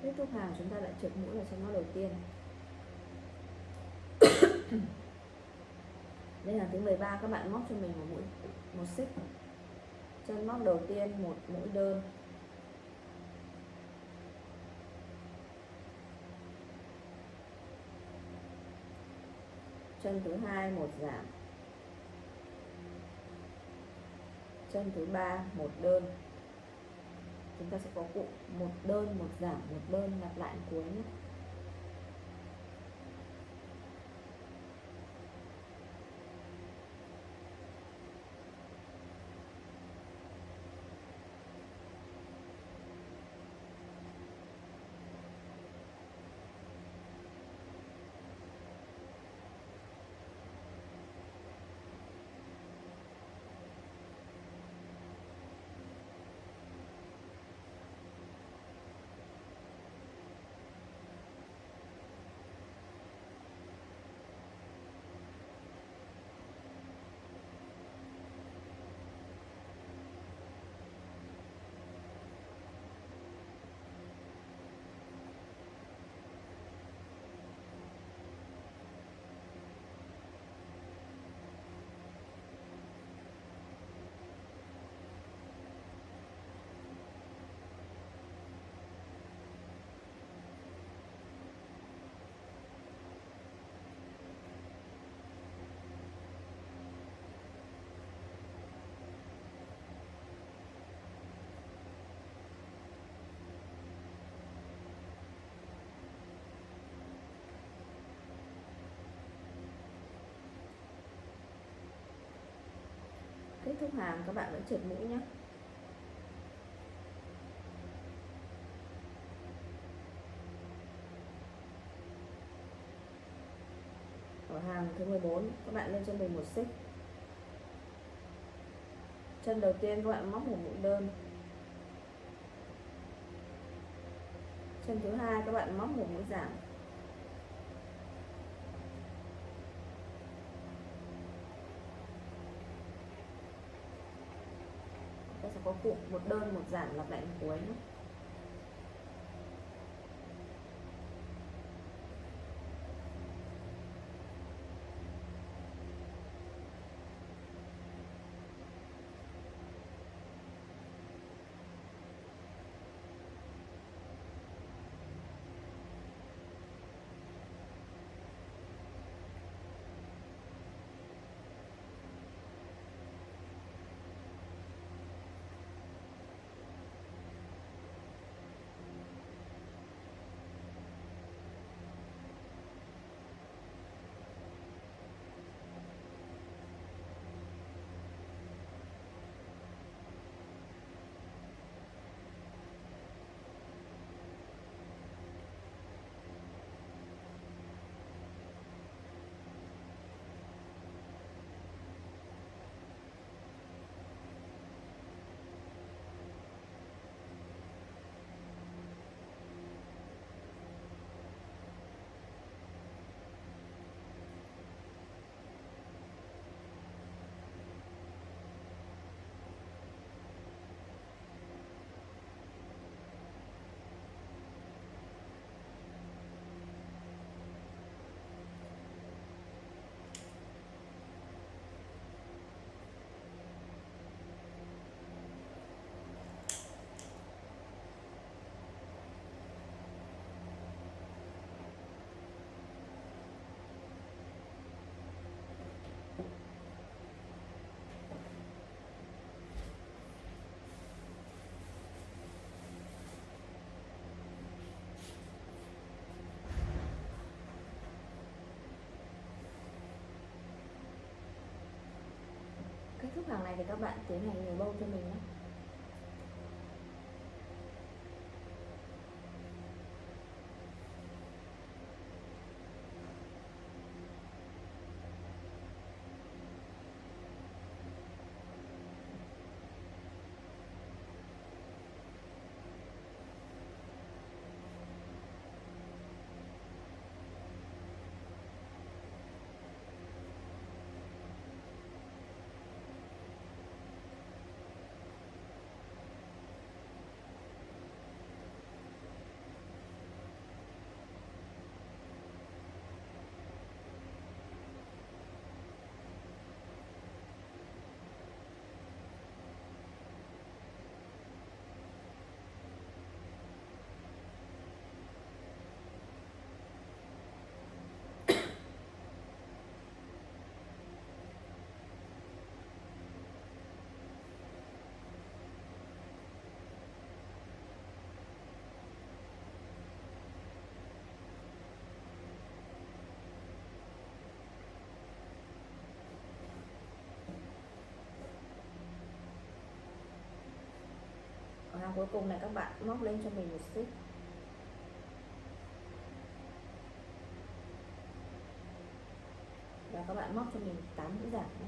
Kết thúc hàng chúng ta lại trượt mũi ở chân móc đầu tiên. Đây là thứ 13 các bạn móc cho mình một xích. Chân móc đầu tiên một mũi đơn. Chân thứ hai một giảm. Chân thứ ba một đơn. Chúng ta sẽ có cụm một đơn, một giảm, một đơn lặp lại cuối nhé. Kết thúc hàng các bạn vẫn trượt mũi nhé. Ở hàng thứ 14 các bạn lên cho mình một xích. Chân đầu tiên các bạn móc một mũi đơn. Chân thứ hai các bạn móc một mũi giảm. Ta sẽ có cụm một đơn một giảm lặp lại cuối nhé. Thuốc hàng này thì các bạn tiến hành nhồi bông cho mình nhé. Ở hàng cuối cùng này các bạn móc lên cho mình một xích. Và các bạn móc cho mình 8 mũi giảm nhé.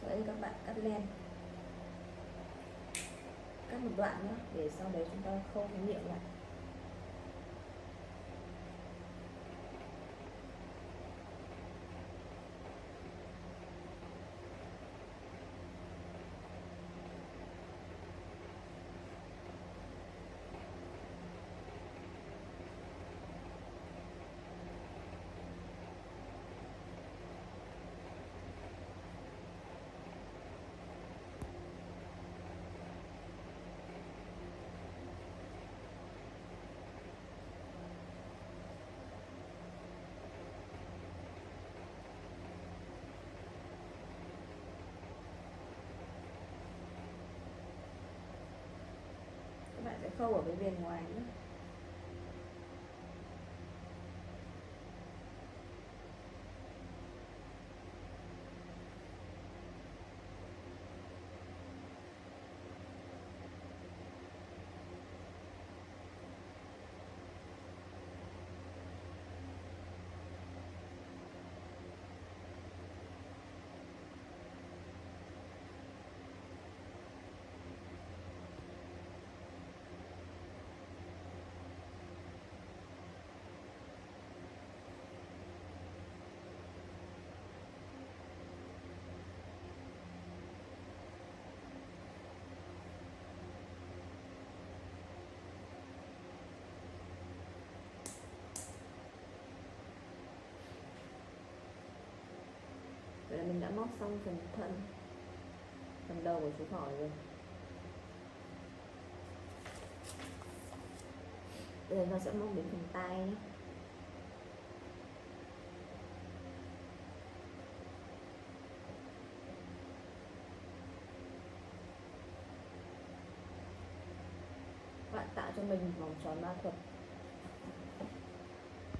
Sau đây các bạn cắt len, cắt một đoạn nữa để sau đấy chúng ta khâu cái miệng lại. Các bạn sẽ khâu ở cái viền ngoài nữa. Vậy là mình đã móc xong phần thân, phần đầu của chú thỏ rồi. Bây giờ nó sẽ móc đến phần tai nhé. Các bạn tạo cho mình vòng tròn 3 thuật.